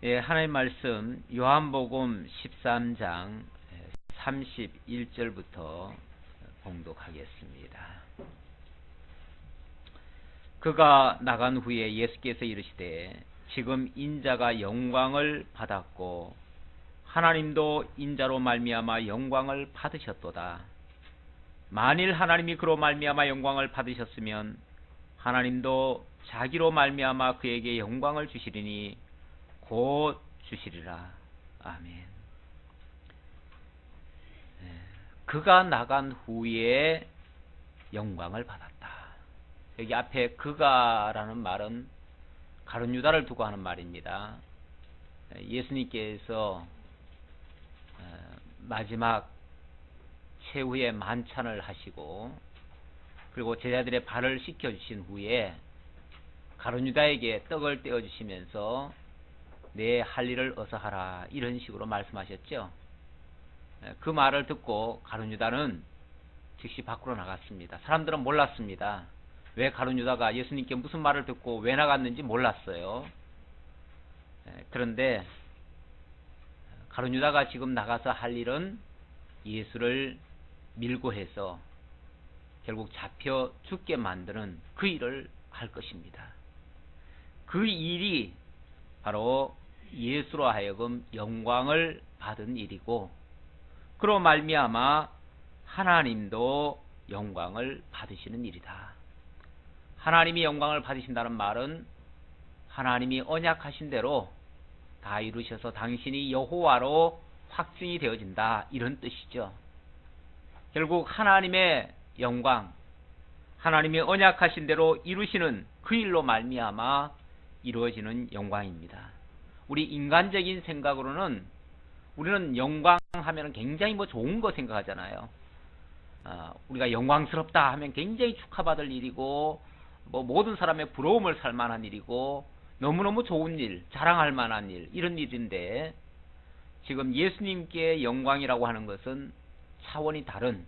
예, 하나님 말씀 요한복음 13장 31절부터 봉독하겠습니다. 그가 나간 후에 예수께서 이르시되 지금 인자가 영광을 받았고 하나님도 인자로 말미암아 영광을 받으셨도다. 만일 하나님이 그로 말미암아 영광을 받으셨으면 하나님도 자기로 말미암아 그에게 영광을 주시리니 곧 주시리라. 아멘. 그가 나간 후에 영광을 받았다. 여기 앞에 그가라는 말은 가룟 유다를 두고 하는 말입니다. 예수님께서 마지막 최후의 만찬을 하시고 그리고 제자들의 발을 씻겨주신 후에 가룟 유다에게 떡을 떼어주시면서 내 할 일을 어서 하라 이런 식으로 말씀하셨죠. 그 말을 듣고 가룟 유다는 즉시 밖으로 나갔습니다. 사람들은 몰랐습니다. 왜 가룟 유다가 예수님께 무슨 말을 듣고 왜 나갔는지 몰랐어요. 그런데 가룟 유다가 지금 나가서 할 일은 예수를 밀고 해서 결국 잡혀 죽게 만드는 그 일을 할 것입니다. 그 일이 바로 예수로 하여금 영광을 받은 일이고 그로 말미암아 하나님도 영광을 받으시는 일이다. 하나님이 영광을 받으신다는 말은 하나님이 언약하신 대로 다 이루셔서 당신이 여호와로 확증이 되어진다 이런 뜻이죠. 결국 하나님의 영광, 하나님이 언약하신 대로 이루시는 그 일로 말미암아 이루어지는 영광입니다. 우리 인간적인 생각으로는 우리는 영광 하면 굉장히 좋은 거 생각하잖아요. 우리가 영광스럽다 하면 굉장히 축하받을 일이고 모든 사람의 부러움을 살 만한 일이고 너무너무 좋은 일, 자랑할 만한 일 이런 일인데 지금 예수님께 영광이라고 하는 것은 차원이 다른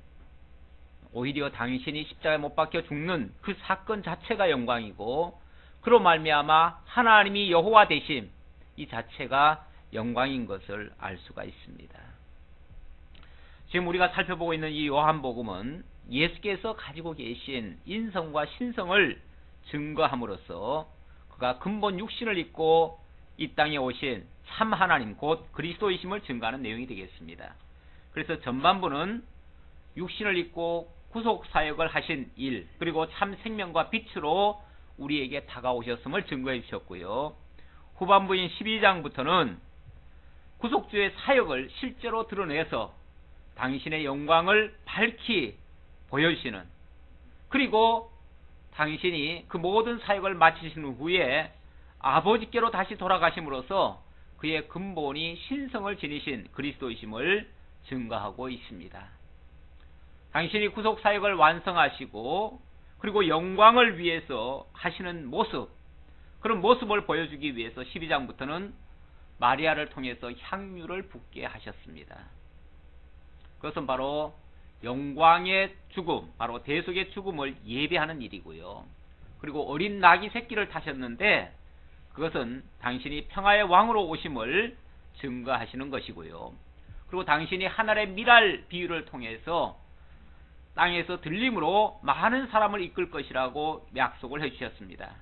오히려 당신이 십자가에 못 박혀 죽는 그 사건 자체가 영광이고 그로 말미암아 하나님이 여호와 되심 이 자체가 영광인 것을 알 수가 있습니다. 지금 우리가 살펴보고 있는 이 요한복음은 예수께서 가지고 계신 인성과 신성을 증거함으로써 그가 근본 육신을 입고 이 땅에 오신 참 하나님 곧 그리스도이심을 증거하는 내용이 되겠습니다. 그래서 전반부는 육신을 입고 구속사역을 하신 일 그리고 참 생명과 빛으로 우리에게 다가오셨음을 증거해 주셨고요. 후반부인 12장부터는 구속주의 사역을 실제로 드러내서 당신의 영광을 밝히 보여주시는 그리고 당신이 그 모든 사역을 마치신 후에 아버지께로 다시 돌아가심으로써 그의 근본이 신성을 지니신 그리스도이심을 증거하고 있습니다. 당신이 구속사역을 완성하시고 그리고 영광을 위해서 하시는 모습 그런 모습을 보여주기 위해서 12장부터는 마리아를 통해서 향유를 붓게 하셨습니다. 그것은 바로 영광의 죽음, 바로 대속의 죽음을 예배하는 일이고요. 그리고 어린 나귀 새끼를 타셨는데 그것은 당신이 평화의 왕으로 오심을 증거하시는 것이고요. 그리고 당신이 하늘의 미랄 비유를 통해서 땅에서 들림으로 많은 사람을 이끌 것이라고 약속을 해주셨습니다.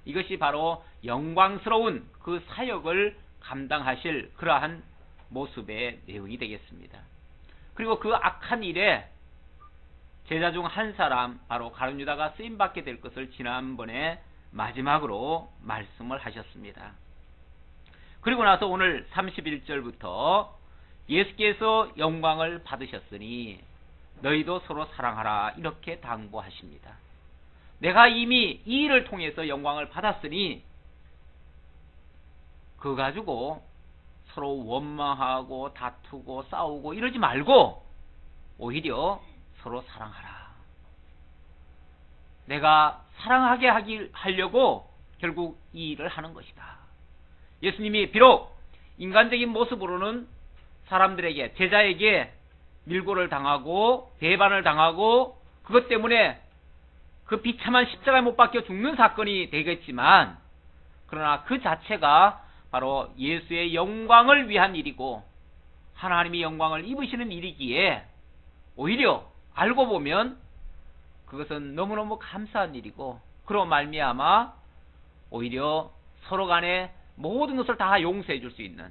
이것이 바로 영광스러운 그 사역을 감당하실 그러한 모습의 내용이 되겠습니다. 그리고 그 악한 일에 제자 중 한 사람 바로 가룟 유다가 쓰임받게 될 것을 지난번에 마지막으로 말씀을 하셨습니다. 그리고 나서 오늘 31절부터 예수께서 영광을 받으셨으니 너희도 서로 사랑하라 이렇게 당부하십니다. 내가 이미 이 일을 통해서 영광을 받았으니 그거 가지고 서로 원망하고 다투고 싸우고 이러지 말고 오히려 서로 사랑하라. 내가 사랑하게 하려고 결국 이 일을 하는 것이다. 예수님이 비록 인간적인 모습으로는 사람들에게 제자에게 밀고를 당하고 배반을 당하고 그것 때문에 그 비참한 십자가에 못 박혀 죽는 사건이 되겠지만 그러나 그 자체가 바로 예수의 영광을 위한 일이고 하나님이 영광을 입으시는 일이기에 오히려 알고 보면 그것은 너무너무 감사한 일이고 그로 말미암아 오히려 서로 간에 모든 것을 다 용서해 줄 수 있는,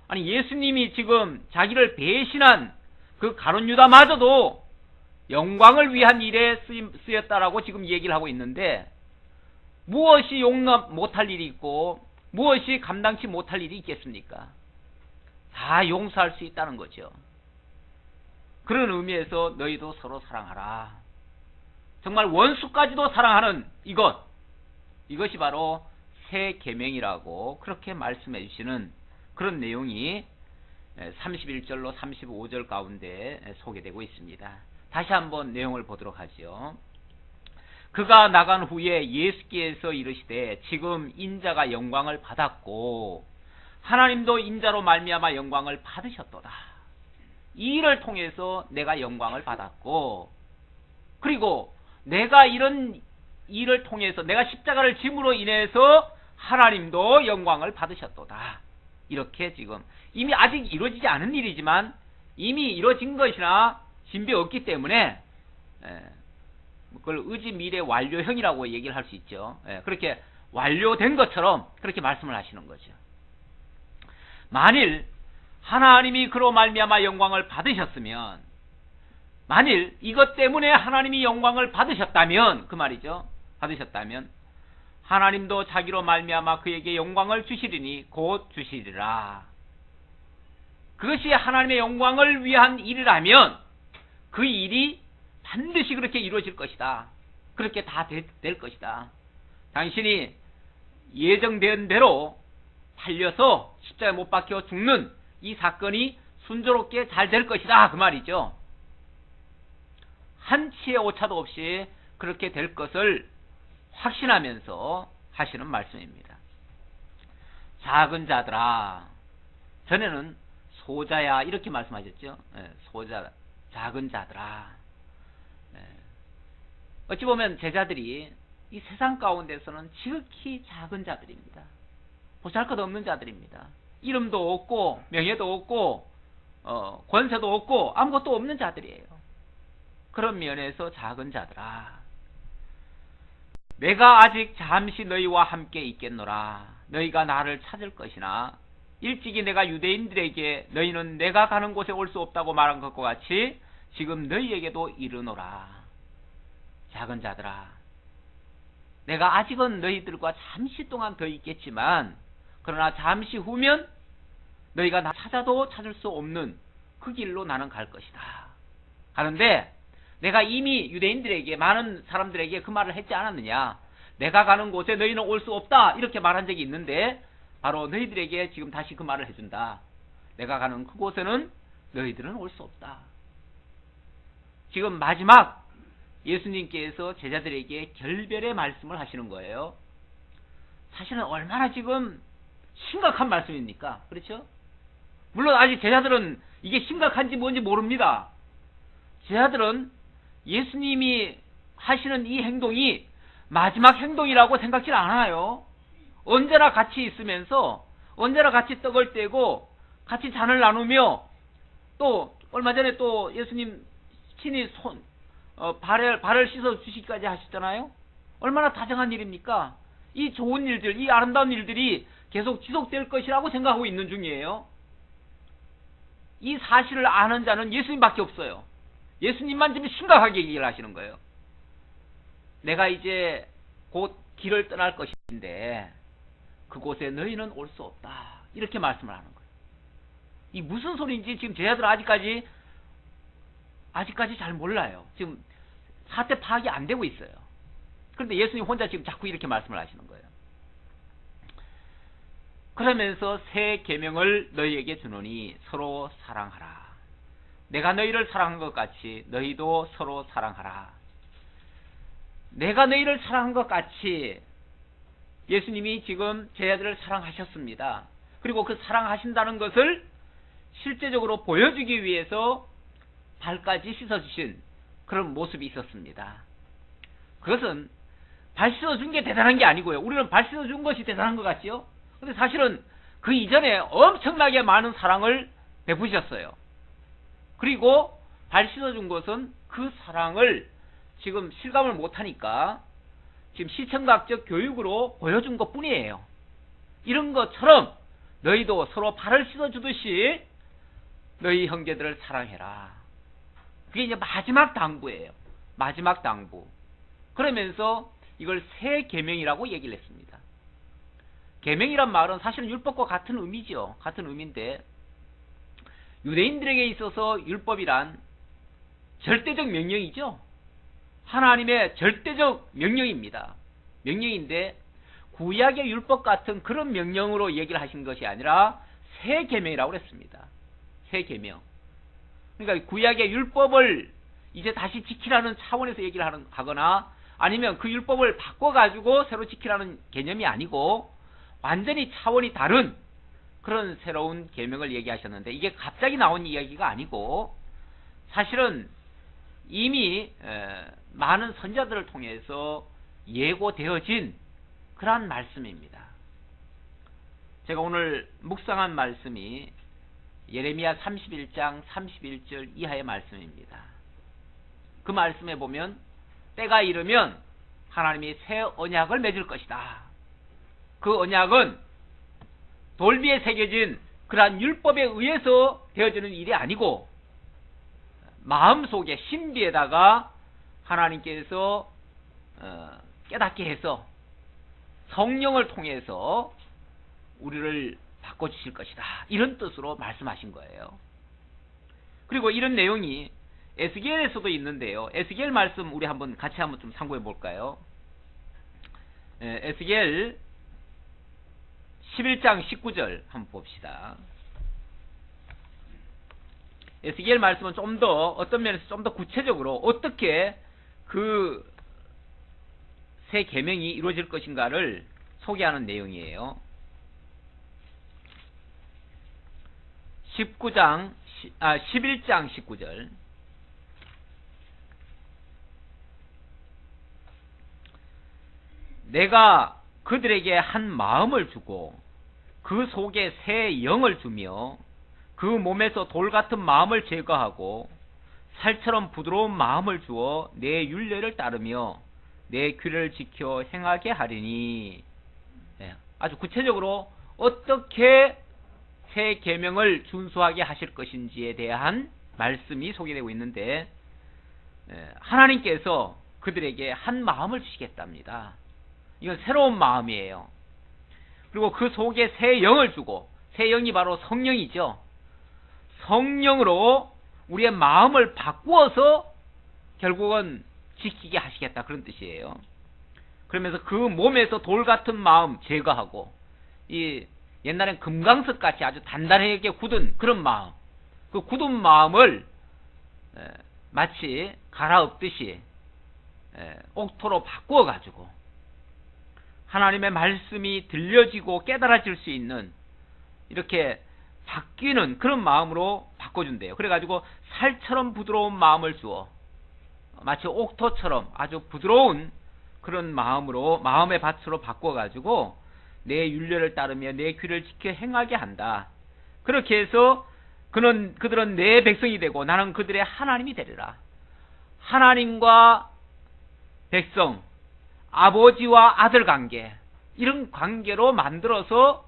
아니 예수님이 지금 자기를 배신한 그 가룟 유다마저도 영광을 위한 일에 쓰였다라고 지금 얘기를 하고 있는데 무엇이 용납 못할 일이 있고 무엇이 감당치 못할 일이 있겠습니까? 다 용서할 수 있다는 거죠. 그런 의미에서 너희도 서로 사랑하라. 정말 원수까지도 사랑하는 이것이 바로 새 계명이라고 그렇게 말씀해 주시는 그런 내용이 31절로 35절 가운데 소개되고 있습니다. 다시 한번 내용을 보도록 하죠. 그가 나간 후에 예수께서 이르시되 지금 인자가 영광을 받았고 하나님도 인자로 말미암아 영광을 받으셨도다. 이 일을 통해서 내가 영광을 받았고 그리고 내가 이런 일을 통해서 내가 십자가를 짐으로 인해서 하나님도 영광을 받으셨도다. 이렇게 지금 이미 아직 이루어지지 않은 일이지만 이미 이루어진 것이나 진배 없기 때문에 그걸 의지 미래 완료형이라고 얘기를 할 수 있죠. 그렇게 완료된 것처럼 그렇게 말씀을 하시는 거죠. 만일 하나님이 그로 말미암아 영광을 받으셨으면, 만일 이것 때문에 하나님이 영광을 받으셨다면, 그 말이죠. 받으셨다면 하나님도 자기로 말미암아 그에게 영광을 주시리니 곧 주시리라. 그것이 하나님의 영광을 위한 일이라면 그 일이 반드시 그렇게 이루어질 것이다. 그렇게 다 될 것이다. 당신이 예정된 대로 달려서 십자가에 못 박혀 죽는 이 사건이 순조롭게 잘 될 것이다. 그 말이죠. 한치의 오차도 없이 그렇게 될 것을 확신하면서 하시는 말씀입니다. 작은 자들아, 전에는 소자야 이렇게 말씀하셨죠. 소자, 작은 자들아. 어찌 보면 제자들이 이 세상 가운데서는 지극히 작은 자들입니다. 보잘것없는 자들입니다. 이름도 없고 명예도 없고 권세도 없고 아무것도 없는 자들이에요. 그런 면에서 작은 자들아, 내가 아직 잠시 너희와 함께 있겠노라. 너희가 나를 찾을 것이나 일찍이 내가 유대인들에게 너희는 내가 가는 곳에 올 수 없다고 말한 것과 같이 지금 너희에게도 이르노라. 작은 자들아, 내가 아직은 너희들과 잠시 동안 더 있겠지만 그러나 잠시 후면 너희가 나 찾아도 찾을 수 없는 그 길로 나는 갈 것이다. 하는데 내가 이미 유대인들에게, 많은 사람들에게 그 말을 했지 않았느냐. 내가 가는 곳에 너희는 올 수 없다 이렇게 말한 적이 있는데 바로 너희들에게 지금 다시 그 말을 해준다. 내가 가는 그곳에는 너희들은 올 수 없다. 지금 마지막 예수님께서 제자들에게 결별의 말씀을 하시는 거예요. 사실은 얼마나 지금 심각한 말씀입니까? 그렇죠? 물론 아직 제자들은 이게 심각한지 뭔지 모릅니다. 제자들은 예수님이 하시는 이 행동이 마지막 행동이라고 생각지 않아요. 언제나 같이 있으면서 언제나 같이 떡을 떼고 같이 잔을 나누며 또 얼마 전에 또 예수님 친히 발을 씻어 주시기까지 하셨잖아요. 얼마나 다정한 일입니까? 이 좋은 일들, 이 아름다운 일들이 계속 지속될 것이라고 생각하고 있는 중이에요. 이 사실을 아는 자는 예수님밖에 없어요. 예수님만 지금 심각하게 얘기를 하시는 거예요. 내가 이제 곧 길을 떠날 것인데 그곳에 너희는 올 수 없다. 이렇게 말씀을 하는 거예요. 이 무슨 소리인지 지금 제자들은 아직까지 잘 몰라요. 지금 사태 파악이 안 되고 있어요. 그런데 예수님 혼자 지금 자꾸 이렇게 말씀을 하시는 거예요. 그러면서 새 계명을 너희에게 주노니 서로 사랑하라. 내가 너희를 사랑한 것 같이 너희도 서로 사랑하라. 내가 너희를 사랑한 것 같이 예수님이 지금 제자들을 사랑하셨습니다. 그리고 그 사랑하신다는 것을 실제적으로 보여주기 위해서 발까지 씻어주신 그런 모습이 있었습니다. 그것은 발 씻어준 게 대단한 게 아니고요. 우리는 발 씻어준 것이 대단한 것 같지요? 근데 사실은 그 이전에 엄청나게 많은 사랑을 베푸셨어요. 그리고 발 씻어준 것은 그 사랑을 지금 실감을 못하니까 지금 시청각적 교육으로 보여준 것 뿐이에요. 이런 것처럼 너희도 서로 발을 씻어주듯이 너희 형제들을 사랑해라. 그게 이제 마지막 당부예요. 마지막 당부. 그러면서 이걸 새 계명이라고 얘기를 했습니다. 계명이란 말은 사실은 율법과 같은 의미죠. 같은 의미인데 유대인들에게 있어서 율법이란 절대적 명령이죠. 하나님의 절대적 명령입니다. 명령인데 구약의 율법 같은 그런 명령으로 얘기를 하신 것이 아니라 새 계명이라고 그랬습니다. 새 계명. 그러니까 구약의 율법을 이제 다시 지키라는 차원에서 얘기를 하거나 아니면 그 율법을 바꿔가지고 새로 지키라는 개념이 아니고 완전히 차원이 다른 그런 새로운 계명을 얘기하셨는데 이게 갑자기 나온 이야기가 아니고 사실은 이미 많은 선자들을 통해서 예고되어진 그러한 말씀입니다. 제가 오늘 묵상한 말씀이 예레미야 31장 31절 이하의 말씀입니다. 그 말씀에 보면 때가 이르면 하나님이 새 언약을 맺을 것이다. 그 언약은 돌비에 새겨진 그러한 율법에 의해서 되어지는 일이 아니고 마음속에 신비에다가 하나님께서 깨닫게 해서 성령을 통해서 우리를 바꿔주실 것이다. 이런 뜻으로 말씀하신 거예요. 그리고 이런 내용이 에스겔에서도 있는데요. 에스겔 말씀 우리 한번 같이 한번 좀 참고해 볼까요? 에스겔 11장 19절 한번 봅시다. 에스겔 말씀은 좀 더 어떤 면에서 좀 더 구체적으로 어떻게 그 새 계명이 이루어질 것인가를 소개하는 내용이에요. 11장 19절. 내가 그들에게 한 마음을 주고 그 속에 새 영을 주며 그 몸에서 돌 같은 마음을 제거하고 살처럼 부드러운 마음을 주어 내 율례를 따르며 내 귀를 지켜 행하게 하리니. 아주 구체적으로 어떻게 새 계명을 준수하게 하실 것인지에 대한 말씀이 소개되고 있는데 하나님께서 그들에게 한 마음을 주시겠답니다. 이건 새로운 마음이에요. 그리고 그 속에 새 영을 주고, 새 영이 바로 성령이죠. 성령으로 우리의 마음을 바꾸어서 결국은 지키게 하시겠다, 그런 뜻이에요. 그러면서 그 몸에서 돌 같은 마음 제거하고, 이 옛날엔 금강석 같이 아주 단단하게 굳은 그런 마음, 그 굳은 마음을 마치 갈아엎듯이 옥토로 바꾸어 가지고 하나님의 말씀이 들려지고 깨달아질 수 있는, 이렇게 바뀌는 그런 마음으로 바꿔준대요. 그래가지고 살처럼 부드러운 마음을 주어 마치 옥토처럼 아주 부드러운 그런 마음으로, 마음의 밭으로 바꿔가지고 내 율례를 따르며 내 귀를 지켜 행하게 한다. 그렇게 해서 그들은 내 백성이 되고 나는 그들의 하나님이 되리라. 하나님과 백성, 아버지와 아들 관계, 이런 관계로 만들어서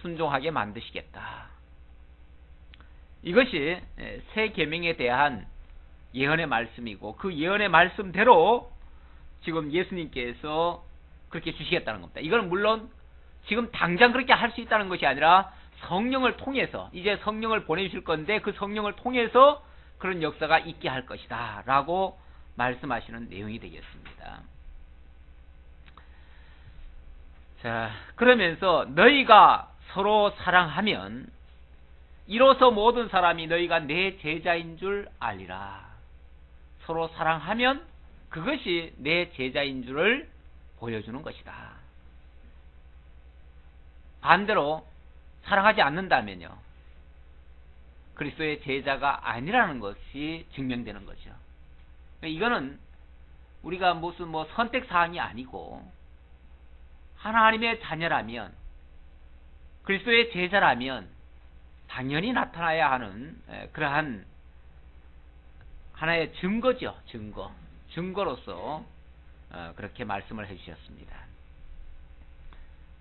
순종하게 만드시겠다. 이것이 새 계명에 대한 예언의 말씀이고, 그 예언의 말씀대로 지금 예수님께서 그렇게 주시겠다는 겁니다. 이건 물론 지금 당장 그렇게 할 수 있다는 것이 아니라 성령을 통해서, 이제 성령을 보내주실 건데 그 성령을 통해서 그런 역사가 있게 할 것이다 라고 말씀하시는 내용이 되겠습니다. 자, 그러면서 너희가 서로 사랑하면 이로써 모든 사람이 너희가 내 제자인 줄 알리라. 서로 사랑하면 그것이 내 제자인 줄을 보여주는 것이다. 반대로 사랑하지 않는다면요, 그리스도의 제자가 아니라는 것이 증명되는 거죠. 이거는 우리가 무슨 선택사항이 아니고 하나님의 자녀라면 그리스도의 제자라면 당연히 나타나야 하는 그러한 하나의 증거죠. 증거로서 그렇게 말씀을 해주셨습니다.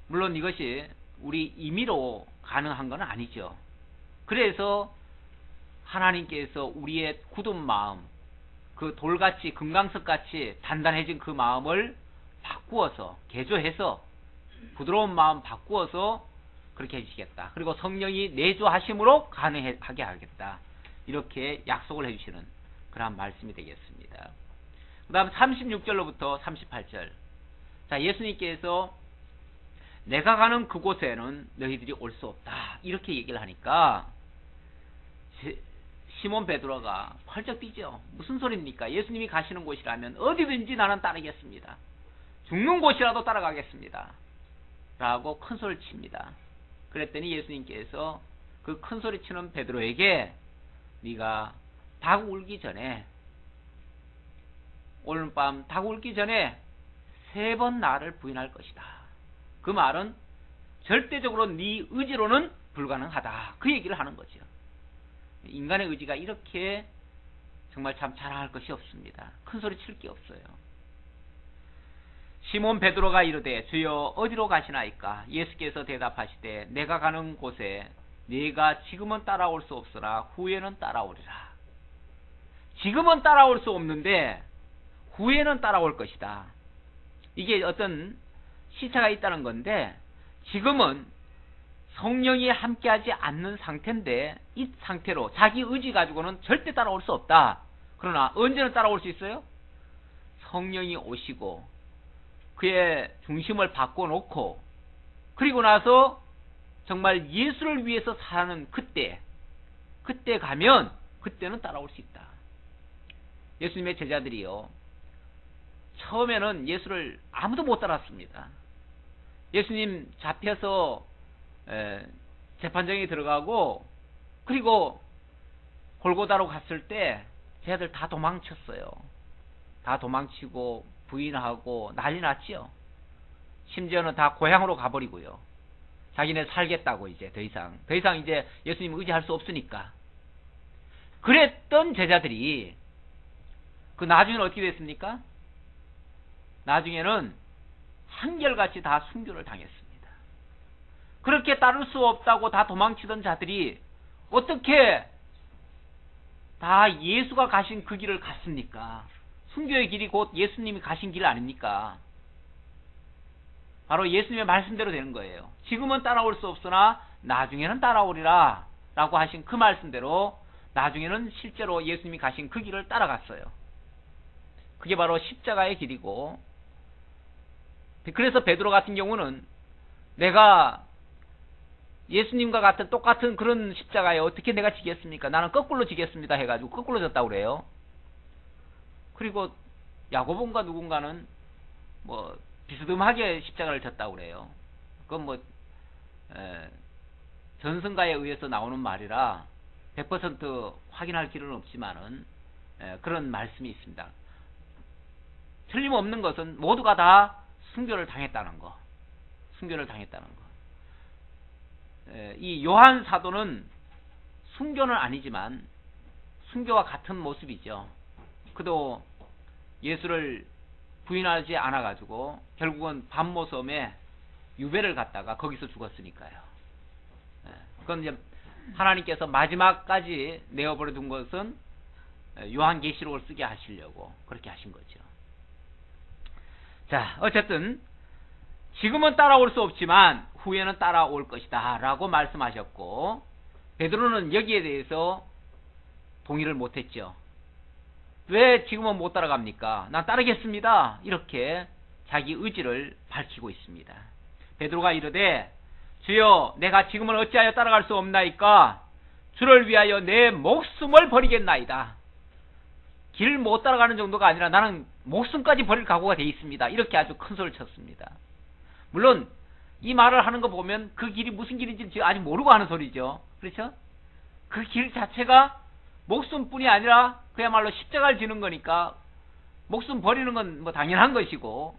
물론 이것이 우리 임의로 가능한 건 아니죠. 그래서 하나님께서 우리의 굳은 마음, 그 돌같이 금강석같이 단단해진 그 마음을 바꾸어서 개조해서 부드러운 마음 바꾸어서 그렇게 해주시겠다. 그리고 성령이 내주하심으로 가능하게 하겠다. 이렇게 약속을 해주시는 그런 말씀이 되겠습니다. 그 다음 36절로부터 38절. 자, 예수님께서 내가 가는 그곳에는 너희들이 올 수 없다. 이렇게 얘기를 하니까 시몬 베드로가 펄쩍 뛰죠. 무슨 소리입니까? 예수님이 가시는 곳이라면 어디든지 나는 따르겠습니다. 죽는 곳이라도 따라가겠습니다. 라고 큰 소리를 칩니다. 그랬더니 예수님께서 그 큰 소리 치는 베드로에게 네가 닭 울기 전에, 오늘 밤 닭 울기 전에 3번 나를 부인할 것이다. 그 말은 절대적으로 네 의지로는 불가능하다. 그 얘기를 하는 거죠. 인간의 의지가 이렇게 정말 참 자랑할 것이 없습니다. 큰 소리 칠 게 없어요. 시몬 베드로가 이르되 주여 어디로 가시나이까? 예수께서 대답하시되 내가 가는 곳에 네가 지금은 따라올 수 없으나 후에는 따라오리라. 지금은 따라올 수 없는데 후에는 따라올 것이다. 이게 어떤 시차가 있다는 건데, 지금은 성령이 함께하지 않는 상태인데 이 상태로 자기 의지 가지고는 절대 따라올 수 없다. 그러나 언제는 따라올 수 있어요? 성령이 오시고 그의 중심을 바꿔놓고 그리고 나서 정말 예수를 위해서 사는 그때 가면 그때는 따라올 수 있다. 예수님의 제자들이요, 처음에는 예수를 아무도 못 따랐습니다. 예수님 잡혀서 재판정에 들어가고 그리고 골고다로 갔을 때 쟤들 다 도망쳤어요. 다 도망치고 부인하고 난리 났지요. 심지어는 다 고향으로 가버리고요. 자기네 살겠다고 이제 더 이상 이제 예수님 의지할 수 없으니까. 그랬던 제자들이 그 나중에는 어떻게 됐습니까? 나중에는 한결같이 다 순교를 당했습니다. 그렇게 따를 수 없다고 다 도망치던 자들이 어떻게 다 예수가 가신 그 길을 갔습니까? 순교의 길이 곧 예수님이 가신 길 아닙니까? 바로 예수님의 말씀대로 되는 거예요. 지금은 따라올 수 없으나 나중에는 따라오리라 라고 하신 그 말씀대로 나중에는 실제로 예수님이 가신 그 길을 따라갔어요. 그게 바로 십자가의 길이고, 그래서 베드로 같은 경우는 내가 예수님과 같은 똑같은 그런 십자가에 어떻게 내가 지겠습니까? 나는 거꾸로 지겠습니다 해가지고 거꾸로 졌다고 그래요. 그리고 야고보인가 누군가는 뭐 비스듬하게 십자가를 졌다고 그래요. 그건 뭐 전승가에 의해서 나오는 말이라 100% 확인할 길은 없지만은 그런 말씀이 있습니다. 틀림없는 것은 모두가 다 순교를 당했다는 거. 이 요한 사도는 순교는 아니지만 순교와 같은 모습이죠. 그도 예수를 부인하지 않아가지고 결국은 밤모섬에 유배를 갔다가 거기서 죽었으니까요. 그건 이제 하나님께서 마지막까지 내어버려 둔 것은 요한계시록을 쓰게 하시려고 그렇게 하신 거죠. 자, 어쨌든 지금은 따라올 수 없지만 후에는 따라올 것이다 라고 말씀하셨고, 베드로는 여기에 대해서 동의를 못했죠. 왜 지금은 못 따라갑니까? 난 따르겠습니다. 이렇게 자기 의지를 밝히고 있습니다. 베드로가 이르되 주여 내가 지금은 어찌하여 따라갈 수 없나이까? 주를 위하여 내 목숨을 버리겠나이다. 길 못 따라가는 정도가 아니라 나는 목숨까지 버릴 각오가 되어 있습니다. 이렇게 아주 큰 소리를 쳤습니다. 물론 이 말을 하는 거 보면 그 길이 무슨 길인지 지금 아직 모르고 하는 소리죠. 그렇죠? 그 길 자체가 목숨뿐이 아니라 그야말로 십자가를 지는 거니까 목숨 버리는 건 뭐 당연한 것이고,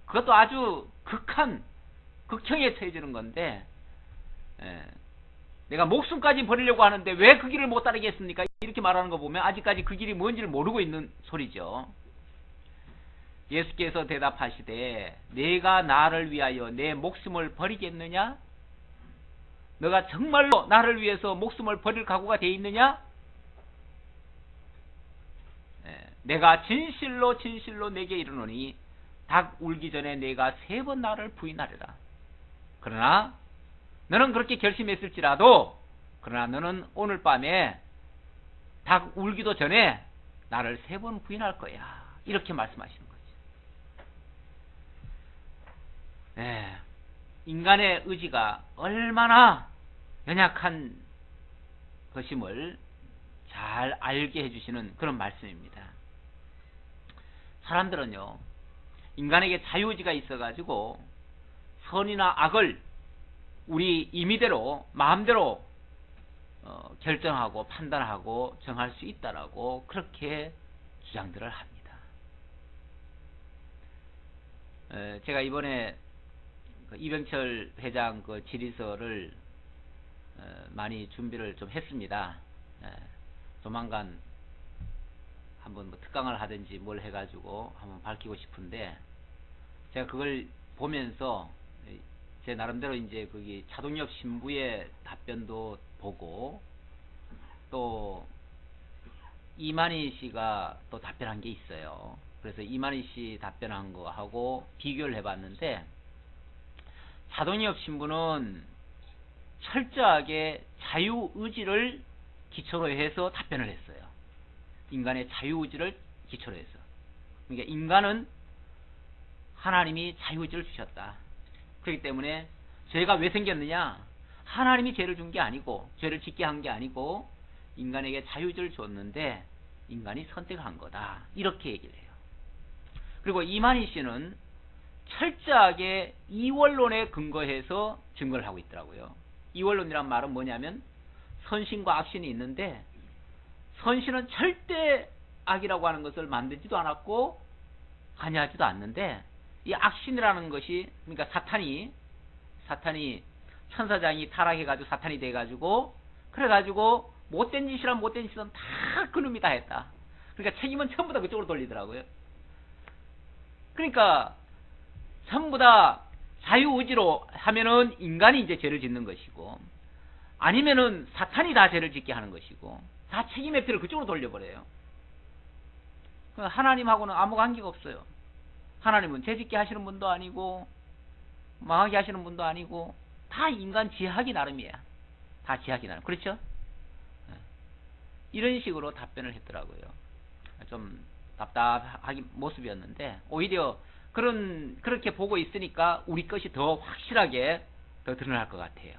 그것도 아주 극형에 처해지는 건데, 예. 내가 목숨까지 버리려고 하는데 왜 그 길을 못 따르겠습니까? 이렇게 말하는 거 보면 아직까지 그 길이 뭔지를 모르고 있는 소리죠. 예수께서 대답하시되 내가 나를 위하여 내 목숨을 버리겠느냐? 너가 정말로 나를 위해서 목숨을 버릴 각오가 돼 있느냐? 내가 진실로 진실로 내게 이르노니 닭 울기 전에 내가 3번 나를 부인하리라. 그러나 너는 그렇게 결심했을지라도 그러나 너는 오늘 밤에 닭 울기도 전에 나를 3번 부인할 거야. 이렇게 말씀하시는 거죠. 인간의 의지가 얼마나 연약한 것임을 잘 알게 해주시는 그런 말씀입니다. 사람들은요, 인간에게 자유의지가 있어가지고 선이나 악을 우리 임의대로 마음대로 결정하고 판단하고 정할 수 있다라고 그렇게 주장들을 합니다. 제가 이번에 이병철 회장 그 질의서를 많이 준비를 좀 했습니다. 조만간 한번 뭐 특강을 하든지 뭘 해가지고 한번 밝히고 싶은데, 제가 그걸 보면서 제 나름대로 이제 거기 차동엽 신부의 답변도 보고 또 이만희 씨가 또 답변한 게 있어요. 그래서 이만희 씨 답변한 거하고 비교를 해봤는데, 차동엽 신부는 철저하게 자유의지를 기초로 해서 답변을 했어요. 인간의 자유의지를 기초로 해서. 그러니까 인간은 하나님이 자유의지를 주셨다. 그렇기 때문에 죄가 왜 생겼느냐? 하나님이 죄를 준 게 아니고, 죄를 짓게 한 게 아니고 인간에게 자유의지를 줬는데 인간이 선택을 한 거다. 이렇게 얘기를 해요. 그리고 이만희 씨는 철저하게 이원론에 근거해서 증거를 하고 있더라고요. 이원론이란 말은 뭐냐면 선신과 악신이 있는데, 선신은 절대 악이라고 하는 것을 만들지도 않았고 관여하지도 않는데, 이 악신이라는 것이, 그러니까 사탄이 천사장이 타락해가지고 사탄이 돼가지고, 그래가지고 못된 짓이란 못된 짓은 다 그놈이 다 했다. 그러니까 책임은 전부 다 그쪽으로 돌리더라고요. 그러니까 전부 다 자유의지로 하면은 인간이 이제 죄를 짓는 것이고, 아니면은 사탄이 다 죄를 짓게 하는 것이고, 다 책임의 피를 그쪽으로 돌려버려요. 하나님하고는 아무 관계가 없어요. 하나님은 죄 짓게 하시는 분도 아니고 망하게 하시는 분도 아니고, 다 인간 지하기 나름이에요. 다 지하기 나름. 그렇죠? 이런 식으로 답변을 했더라고요. 좀 답답하긴 모습이었는데, 오히려 그렇게 보고 있으니까 우리 것이 더 확실하게 더 드러날 것 같아요.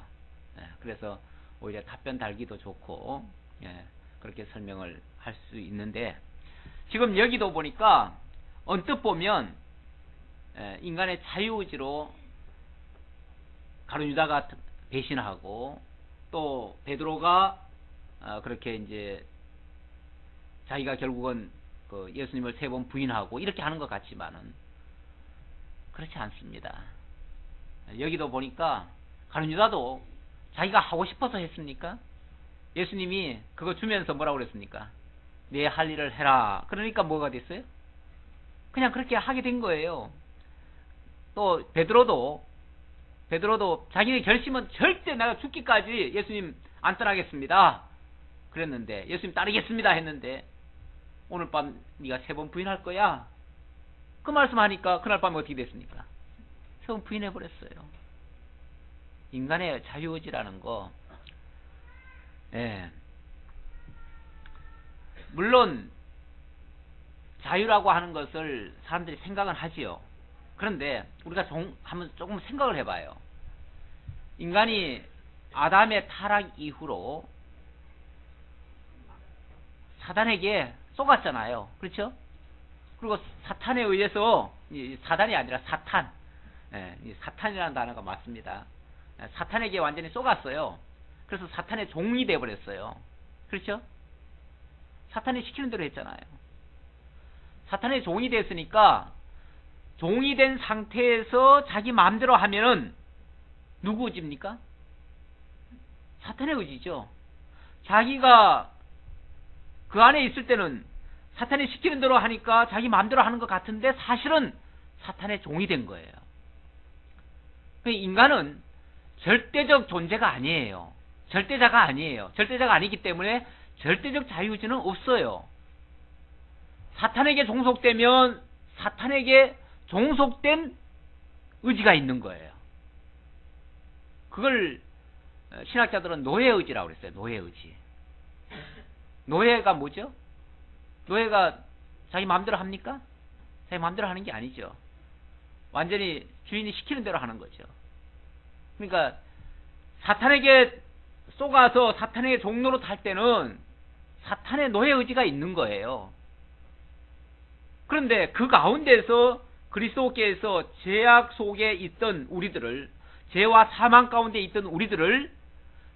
그래서 오히려 답변 달기도 좋고, 그렇게 설명을 할 수 있는데, 지금 여기도 보니까 언뜻 보면 인간의 자유의지로 가룟 유다가 배신하고, 또 베드로가 그렇게 이제 자기가 결국은 그 예수님을 3번 부인하고 이렇게 하는 것 같지만은 그렇지 않습니다. 여기도 보니까 가룟 유다도 자기가 하고 싶어서 했습니까? 예수님이 그거 주면서 뭐라고 그랬습니까? 내 할 일을 해라. 그러니까 뭐가 됐어요? 그냥 그렇게 하게 된 거예요. 또 베드로도 자기의 결심은 절대 내가 죽기까지 예수님 안 떠나겠습니다 그랬는데, 예수님 따르겠습니다 했는데, 오늘 밤 네가 3번 부인할 거야, 그 말씀하니까 그날 밤에 어떻게 됐습니까? 3번 부인해버렸어요. 인간의 자유의지라는 거, 물론 자유라고 하는 것을 사람들이 생각은 하지요. 그런데 우리가 한번 조금 생각을 해봐요. 인간이 아담의 타락 이후로 사단에게 속았잖아요. 그렇죠? 그리고 사탄에 의해서, 사단이 아니라 사탄, 사탄이라는 단어가 맞습니다. 사탄에게 완전히 속았어요. 그래서 사탄의 종이 되어버렸어요. 그렇죠? 사탄이 시키는 대로 했잖아요. 사탄의 종이 됐으니까, 종이 된 상태에서 자기 마음대로 하면은 누구 의지입니까? 사탄의 의지죠. 자기가 그 안에 있을 때는 사탄이 시키는 대로 하니까 자기 마음대로 하는 것 같은데 사실은 사탄의 종이 된 거예요. 인간은 절대적 존재가 아니에요. 절대자가 아니에요. 절대자가 아니기 때문에 절대적 자유의지는 없어요. 사탄에게 종속되면 사탄에게 종속된 의지가 있는 거예요. 그걸 신학자들은 노예의지라고 그랬어요. 노예의지. 노예가 뭐죠? 노예가 자기 마음대로 합니까? 자기 마음대로 하는 게 아니죠. 완전히 주인이 시키는 대로 하는 거죠. 그러니까 사탄에게 속아서 사탄에게 종로로 탈 때는 사탄의 노예의지가 있는 거예요. 그런데 그 가운데서 그리스도께서 죄악 속에 있던 우리들을, 죄와 사망 가운데 있던 우리들을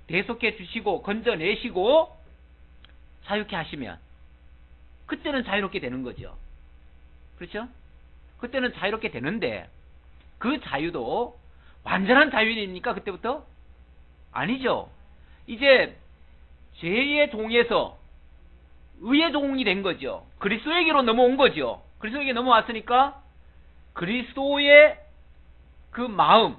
대속해 주시고 건져내시고 자유케 하시면 그때는 자유롭게 되는 거죠. 그렇죠? 그때는 자유롭게 되는데 그 자유도 완전한 자유입니까? 그때부터? 아니죠. 이제 죄의 종에서 의의 종이 된 거죠. 그리스도에게로 넘어온 거죠. 그리스도에게 넘어왔으니까 그리스도의 그 마음,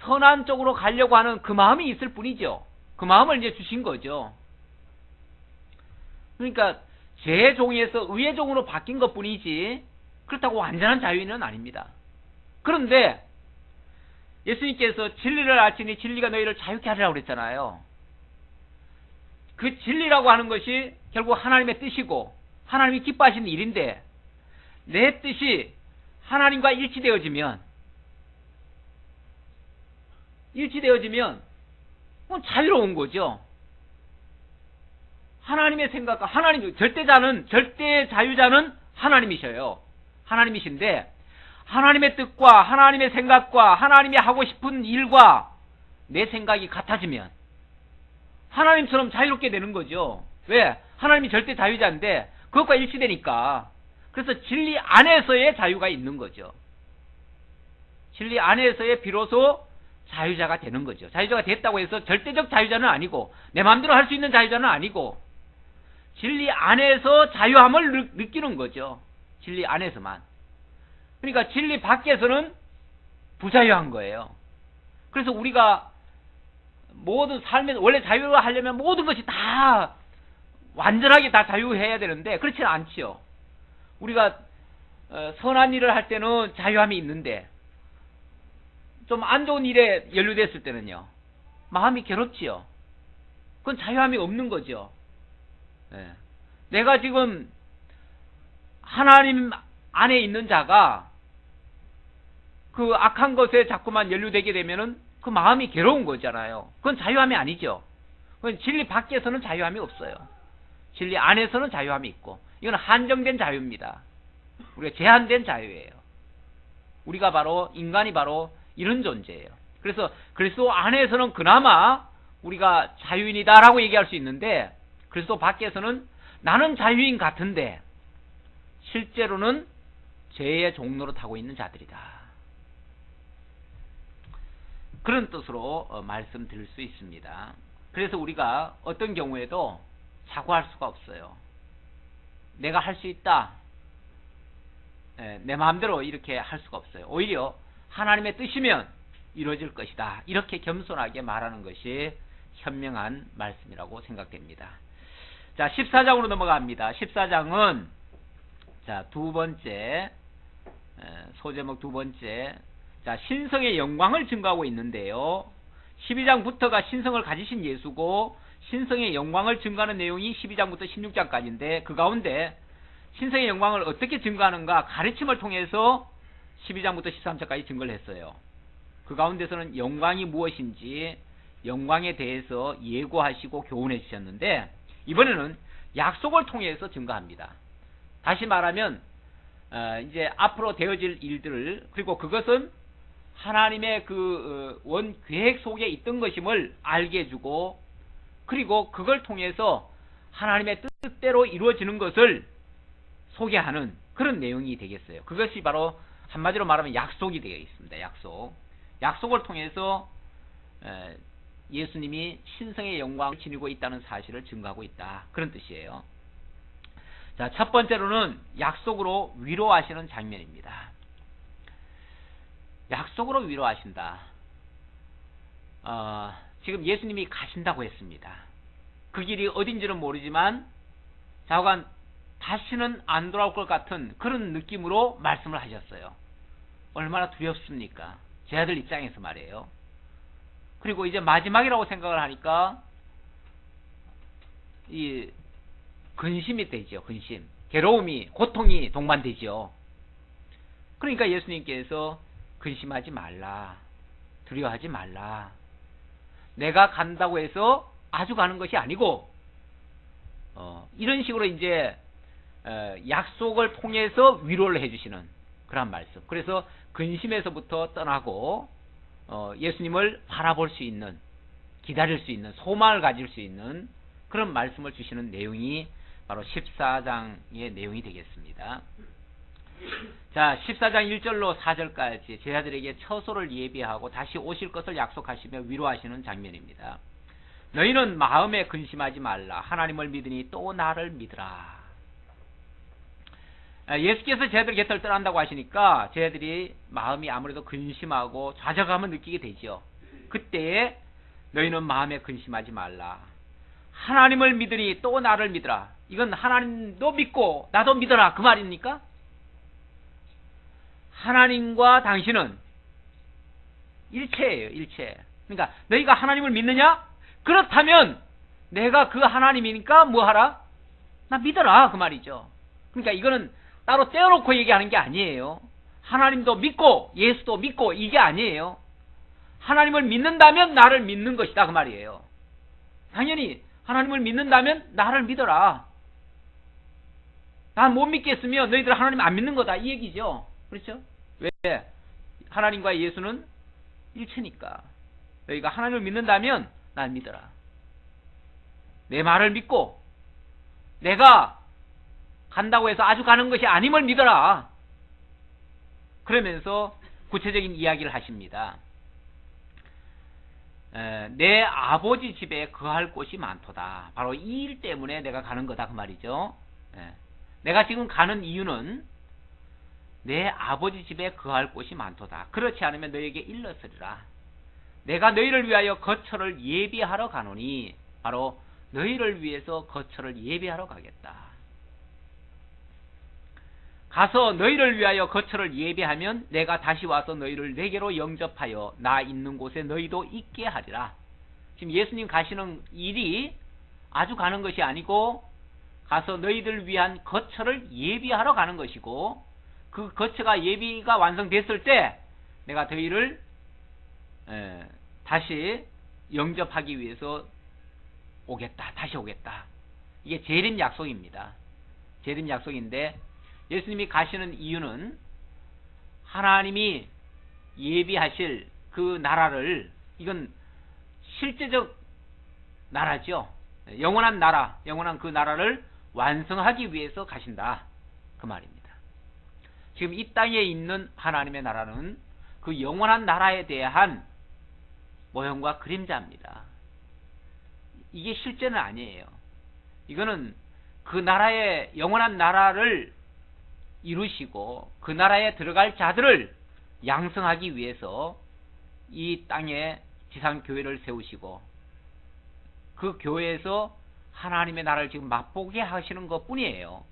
선한 쪽으로 가려고 하는 그 마음이 있을 뿐이죠. 그 마음을 이제 주신 거죠. 그러니까 죄의 종에서 의의 종으로 바뀐 것 뿐이지 그렇다고 완전한 자유는 아닙니다. 그런데 예수님께서 진리를 알지니 진리가 너희를 자유케 하리라고 그랬잖아요. 그 진리라고 하는 것이 결국 하나님의 뜻이고 하나님이 기뻐하시는 일인데 내 뜻이 하나님과 일치되어지면 자유로운 거죠. 하나님의 생각과 절대 자유자는 하나님이셔요. 하나님이신데 하나님의 뜻과 하나님의 생각과 하나님이 하고 싶은 일과 내 생각이 같아지면 하나님처럼 자유롭게 되는 거죠. 왜? 하나님이 절대 자유자인데 그것과 일치되니까. 그래서 진리 안에서의 자유가 있는 거죠. 진리 안에서의 비로소 자유자가 되는 거죠. 자유자가 됐다고 해서 절대적 자유자는 아니고 내 마음대로 할 수 있는 자유자는 아니고 진리 안에서 자유함을 느끼는 거죠. 진리 안에서만. 그러니까 진리 밖에서는 부자유한 거예요. 그래서 우리가 모든 삶에서 원래 자유를 하려면 모든 것이 다 완전하게 다 자유해야 되는데 그렇지는 않지요. 우리가 선한 일을 할 때는 자유함이 있는데 좀 안 좋은 일에 연루됐을 때는요 마음이 괴롭지요. 그건 자유함이 없는 거죠. 네. 내가 지금 하나님 안에 있는 자가 그 악한 것에 자꾸만 연루되게 되면은 그 마음이 괴로운 거잖아요. 그건 자유함이 아니죠. 그건 진리 밖에서는 자유함이 없어요. 진리 안에서는 자유함이 있고 이건 한정된 자유입니다. 우리가 제한된 자유예요. 우리가 바로 인간이 바로 이런 존재예요. 그래서 그리스도 안에서는 그나마 우리가 자유인이다라고 얘기할 수 있는데 그리스도 밖에서는 나는 자유인 같은데 실제로는 죄의 종로로 타고 있는 자들이다. 그런 뜻으로 말씀드릴 수 있습니다. 그래서 우리가 어떤 경우에도 사고할 수가 없어요. 내가 할 수 있다. 내 마음대로 이렇게 할 수가 없어요. 오히려 하나님의 뜻이면 이루어질 것이다. 이렇게 겸손하게 말하는 것이 현명한 말씀이라고 생각됩니다. 자, 14장으로 넘어갑니다. 14장은 자, 두 번째 소제목 두 번째 자, 신성의 영광을 증거하고 있는데요. 12장부터가 신성을 가지신 예수고 신성의 영광을 증거하는 내용이 12장부터 16장까지인데 그 가운데 신성의 영광을 어떻게 증거하는가 가르침을 통해서 12장부터 13장까지 증거를 했어요. 그 가운데서는 영광이 무엇인지 영광에 대해서 예고하시고 교훈해 주셨는데 이번에는 약속을 통해서 증거합니다. 다시 말하면 이제 앞으로 되어질 일들을 그리고 그것은 하나님의 그 원 계획 속에 있던 것임을 알게 해주고 그리고 그걸 통해서 하나님의 뜻대로 이루어지는 것을 소개하는 그런 내용이 되겠어요. 그것이 바로 한마디로 말하면 약속이 되어 있습니다. 약속을 통해서 예수님이 신성의 영광을 지니고 있다는 사실을 증거하고 있다. 그런 뜻이에요. 자, 첫 번째로는 약속으로 위로하시는 장면입니다. 약속으로 위로하신다. 지금 예수님이 가신다고 했습니다. 그 길이 어딘지는 모르지만 좌우간 다시는 안 돌아올 것 같은 그런 느낌으로 말씀을 하셨어요. 얼마나 두렵습니까? 제 아들 입장에서 말이에요. 그리고 이제 마지막이라고 생각을 하니까 이 근심이 되죠. 근심. 괴로움이, 고통이 동반되죠. 그러니까 예수님께서 근심하지 말라. 두려워하지 말라. 내가 간다고 해서 아주 가는 것이 아니고 이런 식으로 이제 약속을 통해서 위로를 해주시는 그런 말씀. 그래서 근심에서부터 떠나고 예수님을 바라볼 수 있는, 기다릴 수 있는, 소망을 가질 수 있는 그런 말씀을 주시는 내용이 바로 14장의 내용이 되겠습니다. 자, 14장 1절로 4절까지 제자들에게 처소를 예비하고 다시 오실 것을 약속하시며 위로하시는 장면입니다. 너희는 마음에 근심하지 말라. 하나님을 믿으니 또 나를 믿으라. 예수께서 제자들 곁을 떠난다고 하시니까 제자들이 마음이 아무래도 근심하고 좌절감을 느끼게 되죠. 그때에 너희는 마음에 근심하지 말라. 하나님을 믿으니 또 나를 믿으라. 이건 하나님도 믿고 나도 믿어라 그 말입니까? 하나님과 당신은 일체예요. 일체. 그러니까 너희가 하나님을 믿느냐? 그렇다면 내가 그 하나님이니까 뭐하라? 나 믿어라 그 말이죠. 그러니까 이거는 따로 떼어놓고 얘기하는 게 아니에요. 하나님도 믿고 예수도 믿고 이게 아니에요. 하나님을 믿는다면 나를 믿는 것이다 그 말이에요. 당연히 하나님을 믿는다면 나를 믿어라. 난 못 믿겠으면 너희들 하나님 안 믿는 거다 이 얘기죠. 그렇죠? 왜? 하나님과 예수는 일체니까. 너희가 하나님을 믿는다면 날 믿어라. 내 말을 믿고 내가 간다고 해서 아주 가는 것이 아님을 믿어라. 그러면서 구체적인 이야기를 하십니다. 내 아버지 집에 거할 곳이 많도다. 바로 이 일 때문에 내가 가는 거다 그 말이죠. 내가 지금 가는 이유는 내 아버지 집에 거할 곳이 많도다. 그렇지 않으면 너에게 일렀으리라. 내가 너희를 위하여 거처를 예비하러 가노니 바로 너희를 위해서 거처를 예비하러 가겠다. 가서 너희를 위하여 거처를 예비하면 내가 다시 와서 너희를 내게로 영접하여 나 있는 곳에 너희도 있게 하리라. 지금 예수님 가시는 일이 아주 가는 것이 아니고 가서 너희들 위한 거처를 예비하러 가는 것이고 그 거처가 예비가 완성됐을 때 내가 너희를 다시 영접하기 위해서 오겠다. 다시 오겠다. 이게 재림 약속입니다. 재림 약속인데 예수님이 가시는 이유는 하나님이 예비하실 그 나라를, 이건 실제적 나라죠. 영원한 나라, 영원한 그 나라를 완성하기 위해서 가신다. 그 말입니다. 지금 이 땅에 있는 하나님의 나라는 그 영원한 나라에 대한 모형과 그림자입니다. 이게 실제는 아니에요. 이거는 그 나라의 영원한 나라를 이루시고 그 나라에 들어갈 자들을 양성하기 위해서 이 땅에 지상교회를 세우시고 그 교회에서 하나님의 나라를 지금 맛보게 하시는 것 뿐이에요.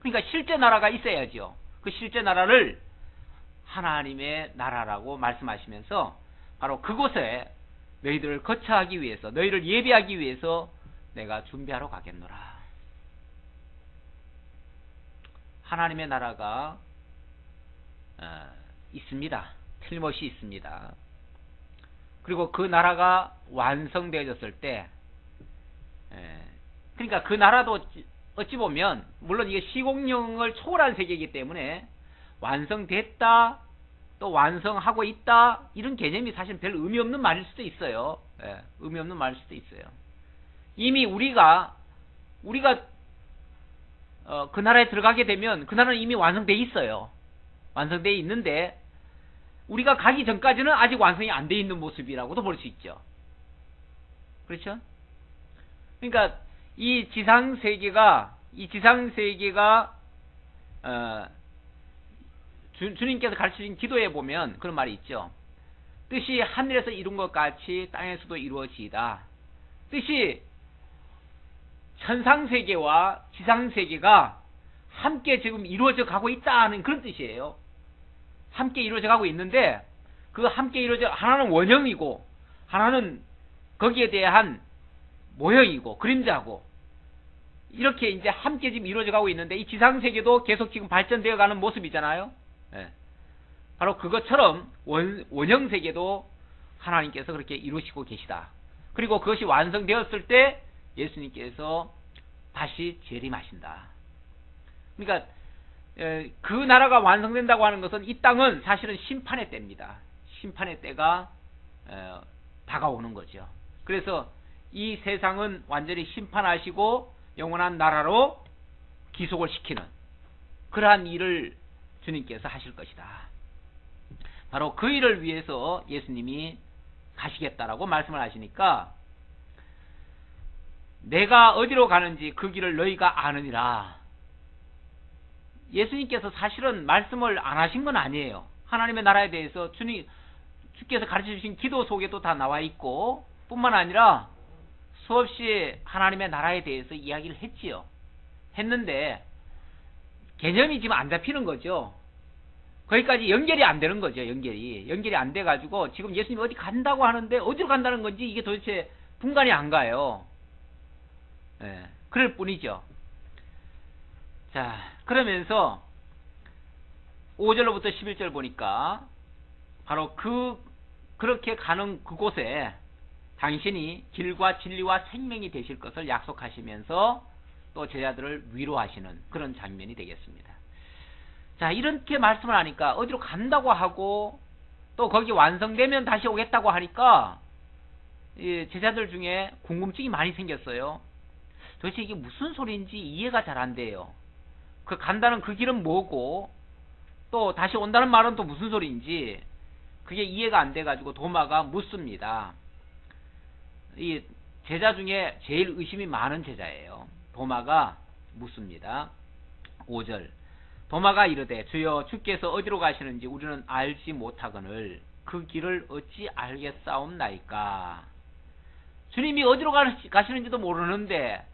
그러니까 실제 나라가 있어야죠. 그 실제 나라를 하나님의 나라라고 말씀하시면서 바로 그곳에 너희들을 거처하기 위해서, 너희를 예비하기 위해서 내가 준비하러 가겠노라. 하나님의 나라가 있습니다. 틀림없이 있습니다. 그리고 그 나라가 완성되어졌을 때, 그러니까 그 나라도 어찌 보면 물론 이게 시공령을 초월한 세계이기 때문에 완성됐다, 또 완성하고 있다, 이런 개념이 사실 별 의미 없는 말일 수도 있어요. 의미 없는 말일 수도 있어요. 이미 우리가 그 나라에 들어가게 되면 그 나라는 이미 완성돼 있어요. 완성돼 있는데 우리가 가기 전까지는 아직 완성이 안 돼 있는 모습이라고도 볼 수 있죠. 그렇죠? 그러니까 이 지상 세계가 주님께서 가르치신 기도에 보면 그런 말이 있죠. 뜻이 하늘에서 이룬 것 같이 땅에서도 이루어지이다. 뜻이 천상세계와 지상세계가 함께 지금 이루어져 가고 있다는 그런 뜻이에요. 함께 이루어져 가고 있는데 그 함께 하나는 원형이고 하나는 거기에 대한 모형이고 그림자고 이렇게 이제 함께 지금 이루어져 가고 있는데 이 지상세계도 계속 지금 발전되어 가는 모습이잖아요. 예. 바로 그것처럼 원형세계도 하나님께서 그렇게 이루시고 계시다. 그리고 그것이 완성되었을 때 예수님께서 다시 재림하신다. 그러니까 그 나라가 완성된다고 하는 것은 이 땅은 사실은 심판의 때입니다. 심판의 때가 다가오는 거죠. 그래서 이 세상은 완전히 심판하시고 영원한 나라로 기속을 시키는 그러한 일을 주님께서 하실 것이다. 바로 그 일을 위해서 예수님이 가시겠다라고 말씀을 하시니까 내가 어디로 가는지 그 길을 너희가 아느니라. 예수님께서 사실은 말씀을 안 하신 건 아니에요. 하나님의 나라에 대해서 주께서 가르쳐 주신 기도 속에도 다 나와 있고 뿐만 아니라 수없이 하나님의 나라에 대해서 이야기를 했지요. 했는데 개념이 지금 안 잡히는 거죠. 거기까지 연결이 안 되는 거죠. 연결이 안 돼가지고 지금 예수님이 어디 간다고 하는데 어디로 간다는 건지 이게 도대체 분간이 안 가요. 예, 그럴 뿐이죠. 자, 그러면서 5절로부터 11절 보니까 바로 그렇게 가는 그곳에 당신이 길과 진리와 생명이 되실 것을 약속하시면서 또 제자들을 위로하시는 그런 장면이 되겠습니다. 자, 이렇게 말씀을 하니까 어디로 간다고 하고 또 거기 완성되면 다시 오겠다고 하니까 제자들 중에 궁금증이 많이 생겼어요. 도대체 이게 무슨 소리인지 이해가 잘 안 돼요. 그 간다는 그 길은 뭐고 또 다시 온다는 말은 또 무슨 소리인지 그게 이해가 안 돼가지고 도마가 묻습니다. 이 제자 중에 제일 의심이 많은 제자예요. 도마가 묻습니다. 5절 도마가 이르되 주여 주께서 어디로 가시는지 우리는 알지 못하거늘 그 길을 어찌 알겠사옵나이까. 주님이 어디로 가시는지도 모르는데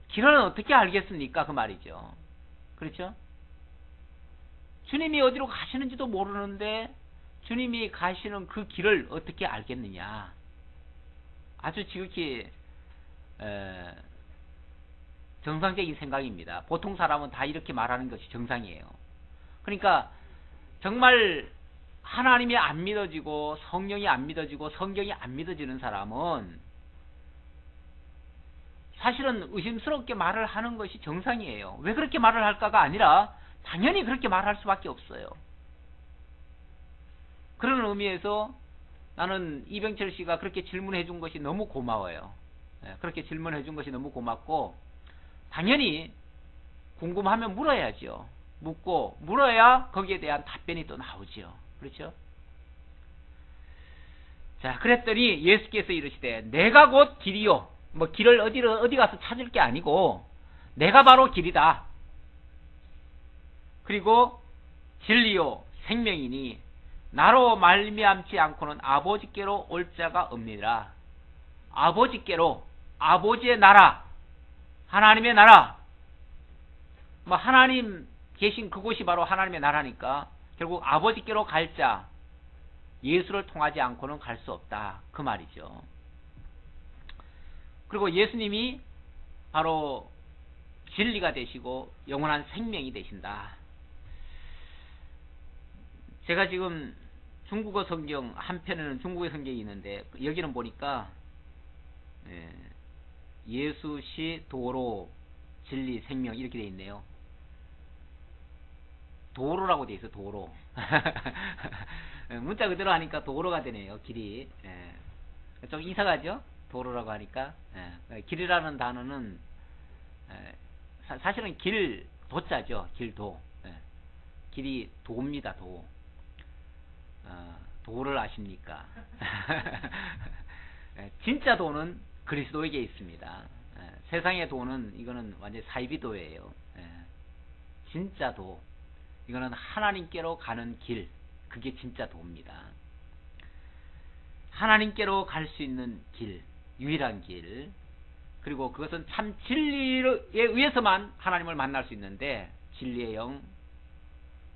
길은 어떻게 알겠습니까? 그 말이죠. 그렇죠? 주님이 어디로 가시는지도 모르는데 주님이 가시는 그 길을 어떻게 알겠느냐. 아주 지극히 정상적인 생각입니다. 보통 사람은 다 이렇게 말하는 것이 정상이에요. 그러니까 정말 하나님이 안 믿어지고 성령이 안 믿어지고 성경이 안 믿어지는 사람은 사실은 의심스럽게 말을 하는 것이 정상이에요. 왜 그렇게 말을 할까가 아니라 당연히 그렇게 말할 수밖에 없어요. 그런 의미에서 나는 이병철 씨가 그렇게 질문해 준 것이 너무 고마워요. 그렇게 질문해 준 것이 너무 고맙고 당연히 궁금하면 물어야죠. 묻고 물어야 거기에 대한 답변이 또 나오죠. 그렇죠? 자, 그랬더니 예수께서 이르시되 내가 곧 길이요. 뭐 길을 어디 가서 찾을 게 아니고 내가 바로 길이다. 그리고 진리요 생명이니 나로 말미암지 않고는 아버지께로 올 자가 없느니라. 아버지께로, 아버지의 나라, 하나님의 나라, 뭐 하나님 계신 그곳이 바로 하나님의 나라니까 결국 아버지께로 갈 자, 예수를 통하지 않고는 갈 수 없다. 그 말이죠. 그리고 예수님이 바로 진리가 되시고 영원한 생명이 되신다. 제가 지금 중국어 성경 한편에는 중국어 성경이 있는데 여기는 보니까 예수시 도로 진리 생명 이렇게 돼 있네요. 도로라고 돼 있어. 도로. 문자 그대로 하니까 도로가 되네요. 길이. 좀 이상하죠? 도로라고 하니까. 길이라는 단어는 사실은 길 도자죠. 길도. 길이 도입니다. 도. 도를 아십니까? 진짜 도는 그리스도에게 있습니다. 세상의 도는 이거는 완전 사이비도예요. 진짜 도, 이거는 하나님께로 가는 길, 그게 진짜 도입니다. 하나님께로 갈 수 있는 길, 유일한 길, 그리고 그것은 참 진리에 의해서만 하나님을 만날 수 있는데, 진리의 영,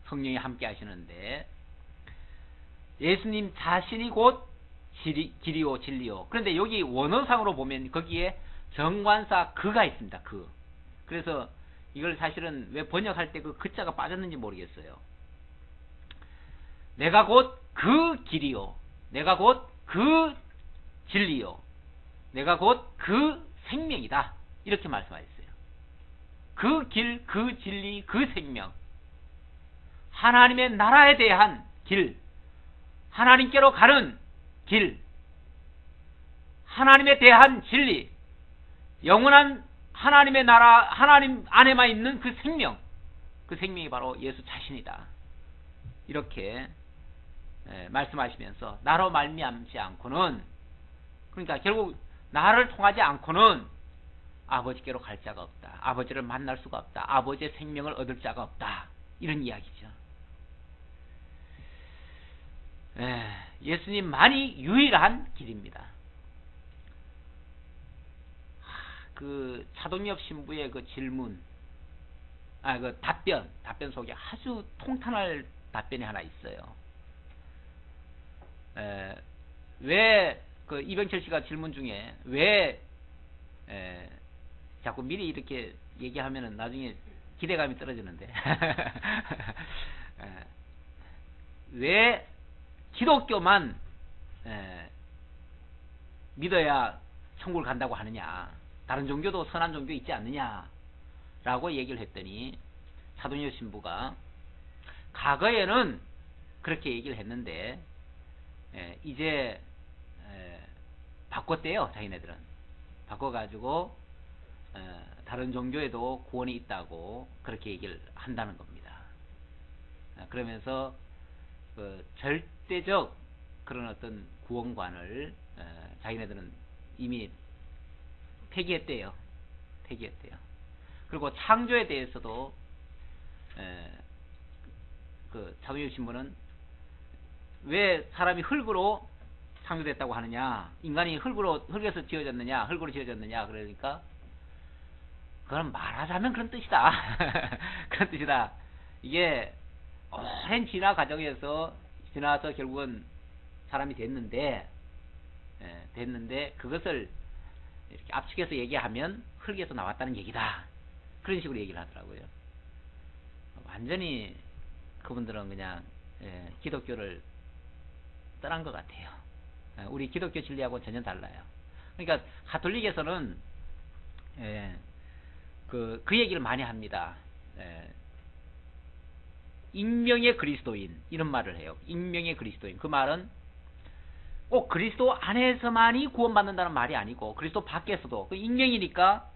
성령이 함께 하시는데, 예수님 자신이 곧 길이요 진리요. 그런데 여기 원어상으로 보면 거기에 정관사 그가 있습니다. 그. 그래서 이걸 사실은 왜 번역할 때 그 그자가 빠졌는지 모르겠어요. 내가 곧 그 길이요, 내가 곧 그 진리요, 내가 곧 그 생명이다, 이렇게 말씀하셨어요. 그 길, 그 진리, 그 생명, 하나님의 나라에 대한 길, 하나님께로 가는 길, 하나님에 대한 진리, 영원한 하나님의 나라, 하나님 안에만 있는 그 생명, 그 생명이 바로 예수 자신이다, 이렇게 말씀하시면서 나로 말미암지 않고는, 그러니까 결국 나를 통하지 않고는 아버지께로 갈 자가 없다, 아버지를 만날 수가 없다, 아버지의 생명을 얻을 자가 없다, 이런 이야기죠. 예수님만이 유일한 길입니다. 그 차동엽 신부의 그 질문, 그 답변 속에 아주 통탄할 답변이 하나 있어요. 왜 그 이병철 씨가 질문 중에 왜 자꾸 미리 이렇게 얘기하면은 나중에 기대감이 떨어지는데 왜 기독교만 믿어야 천국을 간다고 하느냐, 다른 종교도 선한 종교 있지 않느냐 라고 얘기를 했더니, 차동엽 신부가 과거에는 그렇게 얘기를 했는데 이제 바꿨대요. 자기네들은 바꿔가지고 다른 종교에도 구원이 있다고 그렇게 얘기를 한다는 겁니다. 그러면서 그 절대적 그런 어떤 구원관을 자기네들은 이미 폐기했대요. 그리고 창조에 대해서도 그 차동엽 신부는 왜 사람이 흙으로 창조됐다고 하느냐, 인간이 흙에서 지어졌느냐, 흙으로 지어졌느냐, 그러니까 그건 말하자면 그런 뜻이다. 그런 뜻이다. 이게 오랜 진화 과정에서 지나서 결국은 사람이 됐는데 그것을 이렇게 압축해서 얘기하면 흙에서 나왔다는 얘기다, 그런 식으로 얘기를 하더라고요. 완전히 그분들은 그냥 기독교를 떠난 것 같아요. 우리 기독교 진리하고 전혀 달라요. 그러니까 가톨릭에서는 그 얘기를 많이 합니다. 익명의 그리스도인, 이런 말을 해요. 익명의 그리스도인. 그 말은 꼭 그리스도 안에서만이 구원받는다는 말이 아니고 그리스도 밖에서도, 그 익명이니까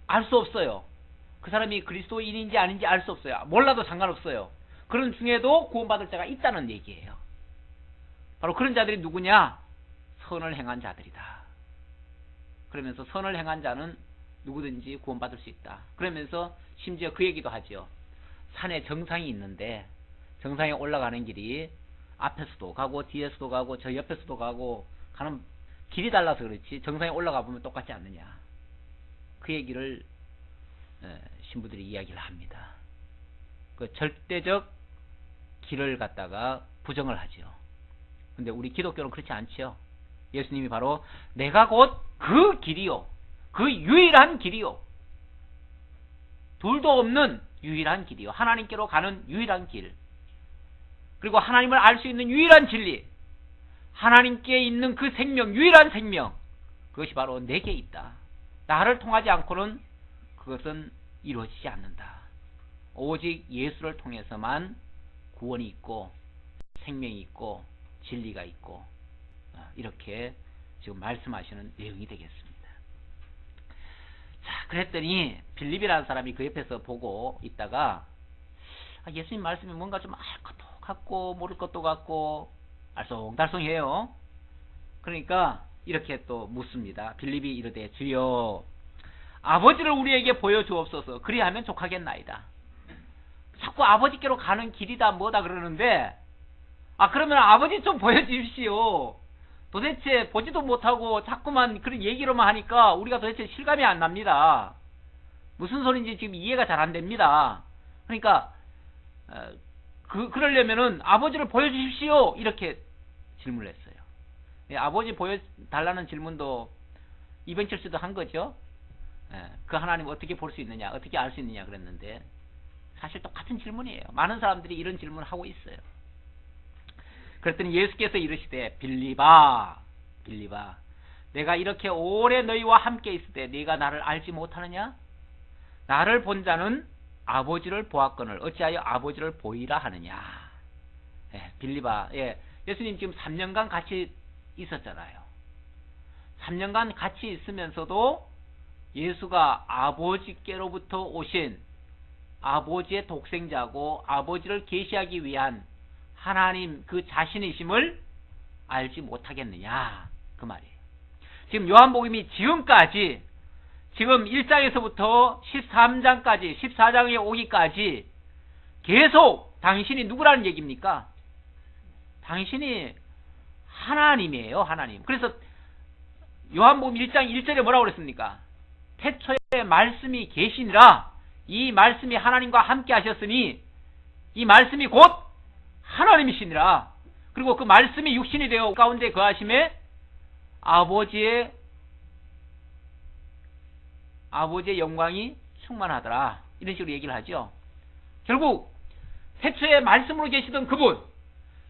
알 수 없어요. 그 사람이 그리스도인인지 아닌지 알 수 없어요. 몰라도 상관없어요. 그런 중에도 구원받을 자가 있다는 얘기예요. 바로 그런 자들이 누구냐? 선을 행한 자들이다. 그러면서 선을 행한 자는 누구든지 구원받을 수 있다. 그러면서 심지어 그 얘기도 하죠. 산에 정상이 있는데 정상에 올라가는 길이 앞에서도 가고 뒤에서도 가고 저 옆에서도 가고 가는 길이 달라서 그렇지 정상에 올라가 보면 똑같지 않느냐. 그 얘기를 신부들이 이야기를 합니다. 그 절대적 길을 갖다가 부정을 하죠. 근데 우리 기독교는 그렇지 않죠. 예수님이 바로 내가 곧 그 길이요, 그 유일한 길이요, 둘도 없는 유일한 길이요, 하나님께로 가는 유일한 길, 그리고 하나님을 알 수 있는 유일한 진리, 하나님께 있는 그 생명, 유일한 생명, 그것이 바로 내게 있다. 나를 통하지 않고는 그것은 이루어지지 않는다. 오직 예수를 통해서만 구원이 있고 생명이 있고 진리가 있고, 이렇게 지금 말씀하시는 내용이 되겠습니다. 자, 그랬더니 빌립이라는 사람이 그 옆에서 보고 있다가 예수님 말씀이 뭔가 좀 알 것도 같고 모를 것도 같고 알쏭달쏭해요. 그러니까 이렇게 또 묻습니다. 빌립이 이르되 주여 아버지를 우리에게 보여주옵소서. 그리하면 족하겠나이다. 자꾸 아버지께로 가는 길이다 뭐다 그러는데 그러면 아버지 좀 보여주십시오. 도대체 보지도 못하고 자꾸만 그런 얘기로만 하니까 우리가 도대체 실감이 안 납니다. 무슨 소리인지 지금 이해가 잘 안 됩니다. 그러니까 그러려면은 아버지를 보여주십시오 이렇게 질문을 했어요. 아버지 보여달라는 질문도 이병철 씨도 한 거죠. 그 하나님 어떻게 볼 수 있느냐, 어떻게 알 수 있느냐 그랬는데 사실 똑같은 질문이에요. 많은 사람들이 이런 질문을 하고 있어요. 그랬더니 예수께서 이르시되 빌립아 내가 이렇게 오래 너희와 함께 있을 때 네가 나를 알지 못하느냐? 나를 본 자는 아버지를 보았거늘 어찌하여 아버지를 보이라 하느냐. 빌립아, 예수님 지금 3년간 같이 있었잖아요. 3년간 같이 있으면서도 예수가 아버지께로부터 오신 아버지의 독생자고 아버지를 계시하기 위한 하나님 그 자신이심을 알지 못하겠느냐 그 말이에요. 지금 요한복음이 지금까지 지금 1장에서부터 13장까지 14장에 오기까지 계속 당신이 누구라는 얘기입니까? 당신이 하나님이에요. 하나님. 그래서 요한복음 1장 1절에 뭐라고 그랬습니까? 태초에 말씀이 계시니라. 이 말씀이 하나님과 함께 하셨으니 이 말씀이 곧 하나님이시니라. 그리고 그 말씀이 육신이 되어 가운데 거하심에 아버지의 영광이 충만하더라. 이런 식으로 얘기를 하죠. 결국 태초에 말씀으로 계시던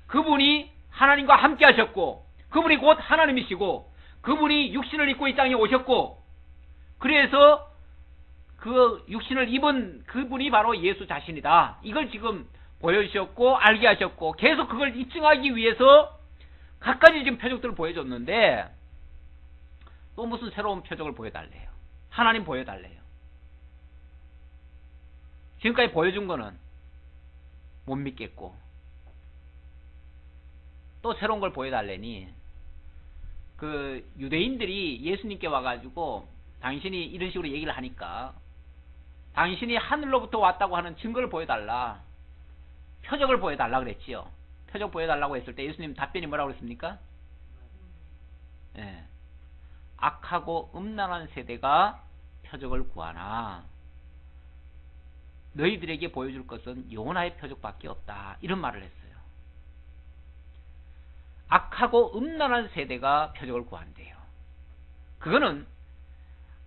그분이 하나님과 함께 하셨고 그분이 곧 하나님이시고 그분이 육신을 입고 이 땅에 오셨고 그래서 그 육신을 입은 그분이 바로 예수 자신이다. 이걸 지금 보여주셨고 알게 하셨고 계속 그걸 입증하기 위해서 갖가지 지금 표적들을 보여줬는데 또 무슨 새로운 표적을 보여달래요. 하나님 보여달래요. 지금까지 보여준 거는 못 믿겠고 또 새로운 걸 보여달래니 그 유대인들이 예수님께 와가지고 당신이 이런 식으로 얘기를 하니까 당신이 하늘로부터 왔다고 하는 증거를 보여달라, 표적을 보여달라 그랬지요. 표적 보여달라고 했을 때 예수님 답변이 뭐라고 그랬습니까? 악하고 음란한 세대가 표적을 구하나 너희들에게 보여줄 것은 요나의 표적밖에 없다. 이런 말을 했어요. 악하고 음란한 세대가 표적을 구한대요. 그거는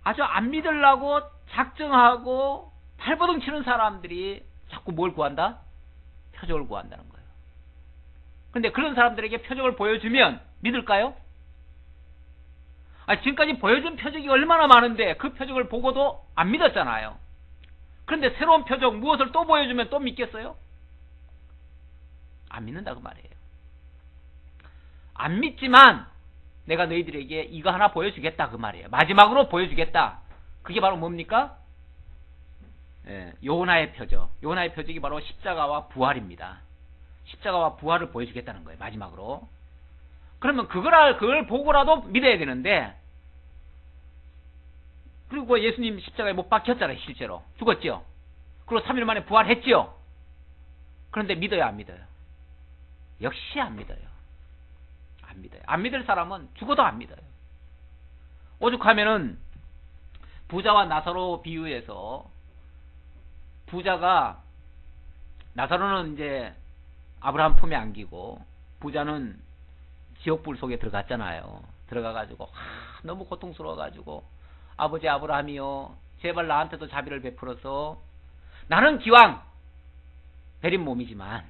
아주 안 믿으려고 작정하고 발버둥 치는 사람들이 자꾸 뭘 구한다? 표적을 구한다는 거예요. 근데 그런 사람들에게 표적을 보여주면 믿을까요? 지금까지 보여준 표적이 얼마나 많은데 그 표적을 보고도 안 믿었잖아요. 그런데 새로운 표적 무엇을 또 보여주면 또 믿겠어요? 안 믿는다 그 말이에요. 안 믿지만 내가 너희들에게 이거 하나 보여주겠다 그 말이에요. 마지막으로 보여주겠다. 그게 바로 뭡니까? 요나의 표적. 요나의 표적이 바로 십자가와 부활입니다. 십자가와 부활을 보여주겠다는 거예요. 마지막으로. 그러면 그걸 보고라도 믿어야 되는데, 그리고 예수님 십자가에 못 박혔잖아요. 실제로 죽었죠. 그리고 3일 만에 부활했죠. 그런데 믿어요 안 믿어요? 역시 안 믿어요. 안 믿어요. 안 믿을 사람은 죽어도 안 믿어요. 오죽하면은 부자와 나사로 비유해서 부자가, 나사로는 이제 아브라함 품에 안기고 부자는 지옥불 속에 들어갔잖아요. 들어가가지고 너무 고통스러워가지고 아버지 아브라함이요 제발 나한테도 자비를 베풀어서 나는 기왕 베린 몸이지만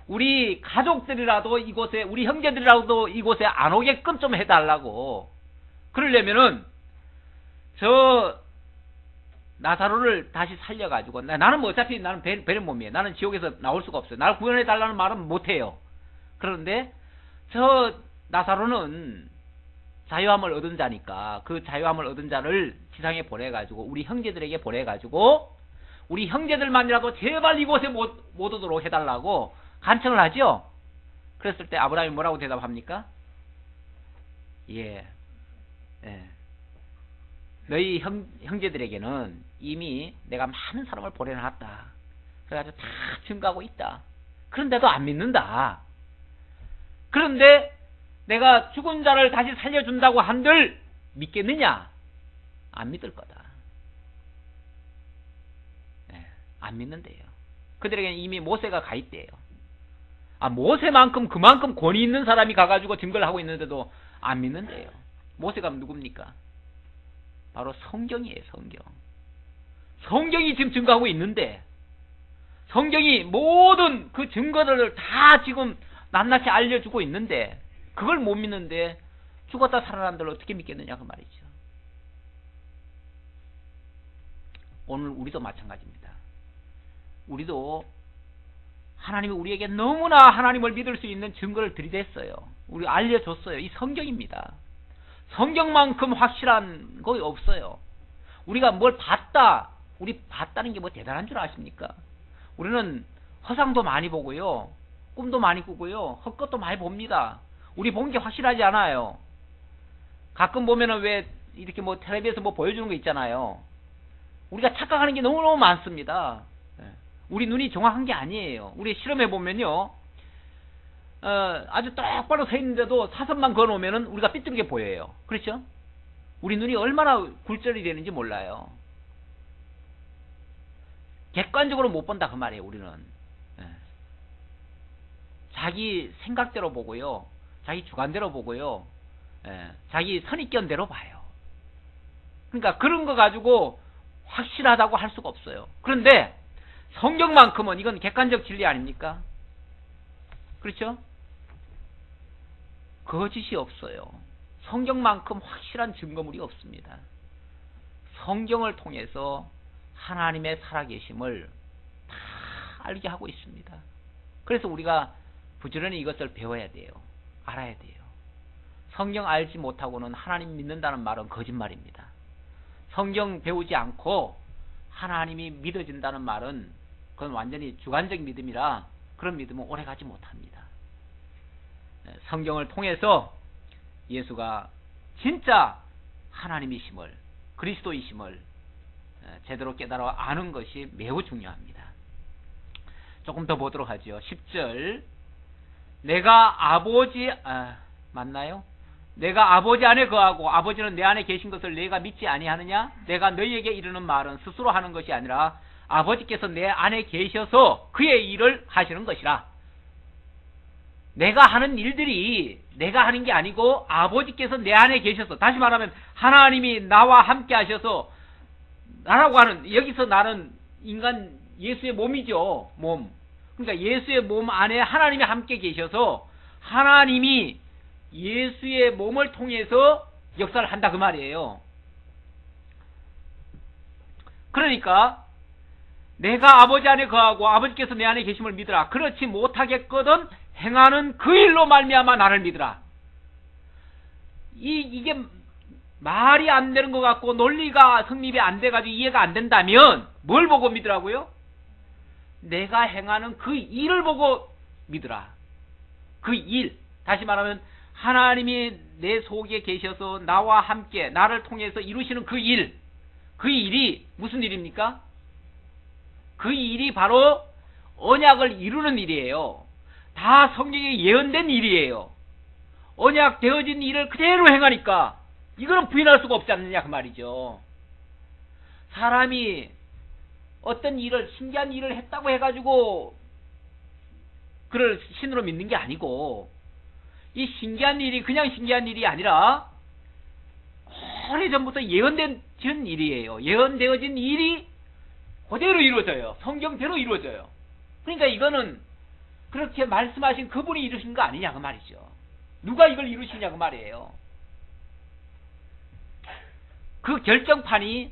우리 가족들이라도 이곳에, 우리 형제들이라도 이곳에 안 오게끔 좀 해달라고. 그러려면은 저 나사로를 다시 살려가지고, 나는 뭐 어차피 나는 베린 몸이에요. 나는 지옥에서 나올 수가 없어요. 나를 구원해달라는 말은 못해요. 그런데 저 나사로는 자유함을 얻은 자니까 그 자유함을 얻은 자를 지상에 보내가지고 우리 형제들에게 보내가지고 우리 형제들만이라도 제발 이곳에 못 오도록 해달라고 간청을 하죠. 그랬을 때 아브라함이 뭐라고 대답합니까? 예. 예. 너희 형제들에게는 이미 내가 많은 사람을 보내놨다. 그래가지고 다 증거하고 있다. 그런데도 안 믿는다. 그런데 내가 죽은 자를 다시 살려준다고 한들 믿겠느냐? 안 믿을 거다. 네, 안 믿는데요. 그들에게는 이미 모세가 가 있대요. 모세만큼 그만큼 권위 있는 사람이 가가지고 증거를 하고 있는데도 안 믿는데요. 모세가 누굽니까? 바로 성경이에요. 성경이 지금 증거하고 있는데, 성경이 모든 그 증거들을 다 지금 낱낱이 알려주고 있는데 그걸 못 믿는데 죽었다 살아난들 어떻게 믿겠느냐 그 말이죠. 오늘 우리도 마찬가지입니다. 우리도 하나님이 우리에게 너무나 하나님을 믿을 수 있는 증거를 들이댔어요. 우리 알려줬어요. 이 성경입니다. 성경만큼 확실한 거 없어요. 우리가 뭘 봤다, 우리 봤다는 게 뭐 대단한 줄 아십니까? 우리는 허상도 많이 보고요, 꿈도 많이 꾸고요, 헛것도 많이 봅니다. 우리 본 게 확실하지 않아요. 가끔 보면은 왜 이렇게 뭐 텔레비에서 뭐 보여주는 거 있잖아요. 우리가 착각하는 게 너무너무 많습니다. 우리 눈이 정확한 게 아니에요. 우리 실험해 보면요, 아주 똑바로 서 있는데도 사선만 그어놓으면은 우리가 삐뚤게 보여요. 그렇죠? 우리 눈이 얼마나 굴절이 되는지 몰라요. 객관적으로 못 본다 그 말이에요. 우리는 자기 생각대로 보고요, 자기 주관대로 보고요, 자기 선입견대로 봐요. 그러니까 그런 거 가지고 확실하다고 할 수가 없어요. 그런데 성경만큼은 이건 객관적 진리 아닙니까? 그렇죠? 거짓이 없어요. 성경만큼 확실한 증거물이 없습니다. 성경을 통해서 하나님의 살아계심을 다 알게 하고 있습니다. 그래서 우리가 부지런히 이것을 배워야 돼요. 알아야 돼요. 성경 알지 못하고는 하나님 믿는다는 말은 거짓말입니다. 성경 배우지 않고 하나님이 믿어진다는 말은 그건 완전히 주관적 믿음이라 그런 믿음은 오래가지 못합니다. 성경을 통해서 예수가 진짜 하나님이심을, 그리스도이심을 제대로 깨달아 아는 것이 매우 중요합니다. 조금 더 보도록 하죠. 10절. 내가 아버지 맞나요? 내가 아버지 안에 거하고 아버지는 내 안에 계신 것을 내가 믿지 아니하느냐? 내가 너희에게 이르는 말은 스스로 하는 것이 아니라 아버지께서 내 안에 계셔서 그의 일을 하시는 것이라. 내가 하는 일들이 내가 하는 게 아니고 아버지께서 내 안에 계셔서, 다시 말하면 하나님이 나와 함께 하셔서, 나라고 하는, 여기서 나는 인간 예수의 몸이죠. 몸. 그러니까 예수의 몸 안에 하나님이 함께 계셔서 하나님이 예수의 몸을 통해서 역사를 한다 그 말이에요. 그러니까 내가 아버지 안에 거하고 아버지께서 내 안에 계심을 믿으라. 그렇지 못하겠거든 행하는 그 일로 말미암아 나를 믿으라. 이게 말이 안 되는 것 같고 논리가 성립이 안 돼가지고 이해가 안 된다면 뭘 보고 믿으라고요? 내가 행하는 그 일을 보고 믿으라. 그 일. 다시 말하면 하나님이 내 속에 계셔서 나와 함께 나를 통해서 이루시는 그 일. 그 일이 무슨 일입니까? 그 일이 바로 언약을 이루는 일이에요. 다 성경에 예언된 일이에요. 언약 되어진 일을 그대로 행하니까 이거는 부인할 수가 없지 않느냐 그 말이죠. 사람이 어떤 일을, 신기한 일을 했다고 해가지고 그를 신으로 믿는 게 아니고, 이 신기한 일이 그냥 신기한 일이 아니라 오래전부터 예언된 일이에요. 예언되어진 일이 그대로 이루어져요. 성경대로 이루어져요. 그러니까 이거는 그렇게 말씀하신 그분이 이루신 거 아니냐 그 말이죠. 누가 이걸 이루시냐 그 말이에요. 그 결정판이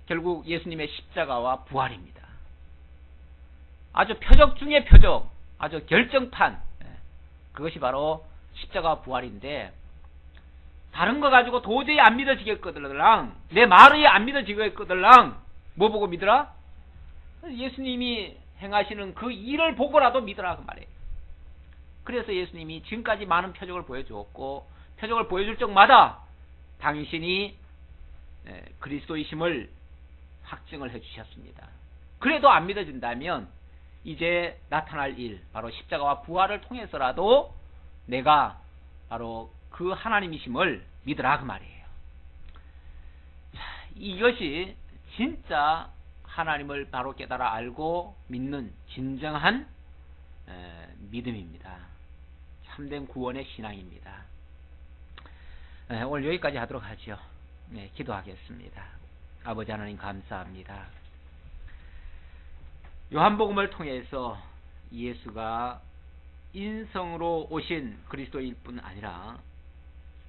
결국 예수님의 십자가와 부활입니다. 아주 표적 중의 표적, 아주 결정판, 그것이 바로 십자가와 부활인데, 다른 거 가지고 도저히 안 믿어지겠거들랑, 내 말이 안 믿어지겠거들랑 뭐 보고 믿으라? 예수님이 행하시는 그 일을 보고라도 믿으라 그 말이에요. 그래서 예수님이 지금까지 많은 표적을 보여주었고 표적을 보여줄 적마다 당신이 그리스도이심을 확증을 해주셨습니다. 그래도 안 믿어진다면 이제 나타날 일, 바로 십자가와 부활을 통해서라도 내가 바로 그 하나님이심을 믿으라 그 말이에요. 자, 이것이 진짜 하나님을 바로 깨달아 알고 믿는 진정한 믿음입니다. 참된 구원의 신앙입니다. 오늘 여기까지 하도록 하죠. 기도하겠습니다. 아버지 하나님 감사합니다. 요한복음을 통해서 예수가 인성으로 오신 그리스도일 뿐 아니라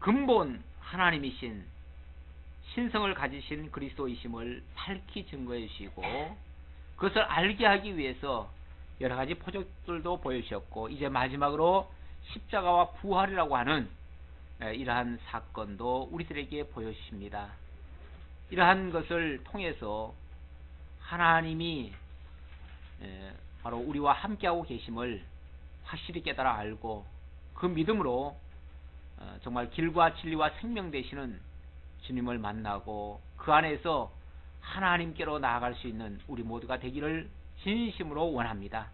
근본 하나님이신 신성을 가지신 그리스도이심을 밝히 증거해 주시고 그것을 알게 하기 위해서 여러 가지 표적들도 보여주셨고 이제 마지막으로 십자가와 부활이라고 하는 이러한 사건도 우리들에게 보여주십니다. 이러한 것을 통해서 하나님이 바로 우리와 함께하고 계심을 확실히 깨달아 알고 그 믿음으로 정말 길과 진리와 생명 되시는 주님을 만나고 그 안에서 하나님께로 나아갈 수 있는 우리 모두가 되기를 진심으로 원합니다.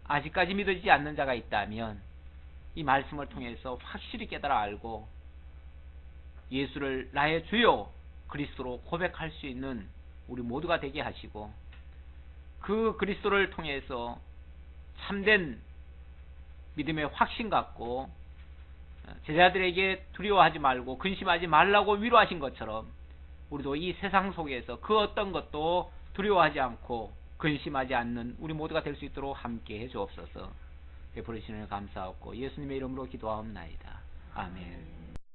아직까지 믿어지지 않는 자가 있다면 이 말씀을 통해서 확실히 깨달아 알고 예수를 나의 주요 그리스도로 고백할 수 있는 우리 모두가 되게 하시고 그 그리스도를 통해서 참된 믿음의 확신 갖고 제자들에게 두려워하지 말고 근심하지 말라고 위로하신 것처럼 우리도 이 세상 속에서 그 어떤 것도 두려워하지 않고 근심하지 않는 우리 모두가 될 수 있도록 함께 해주옵소서. 베풀으시는 감사하고 예수님의 이름으로 기도하옵나이다. 아멘.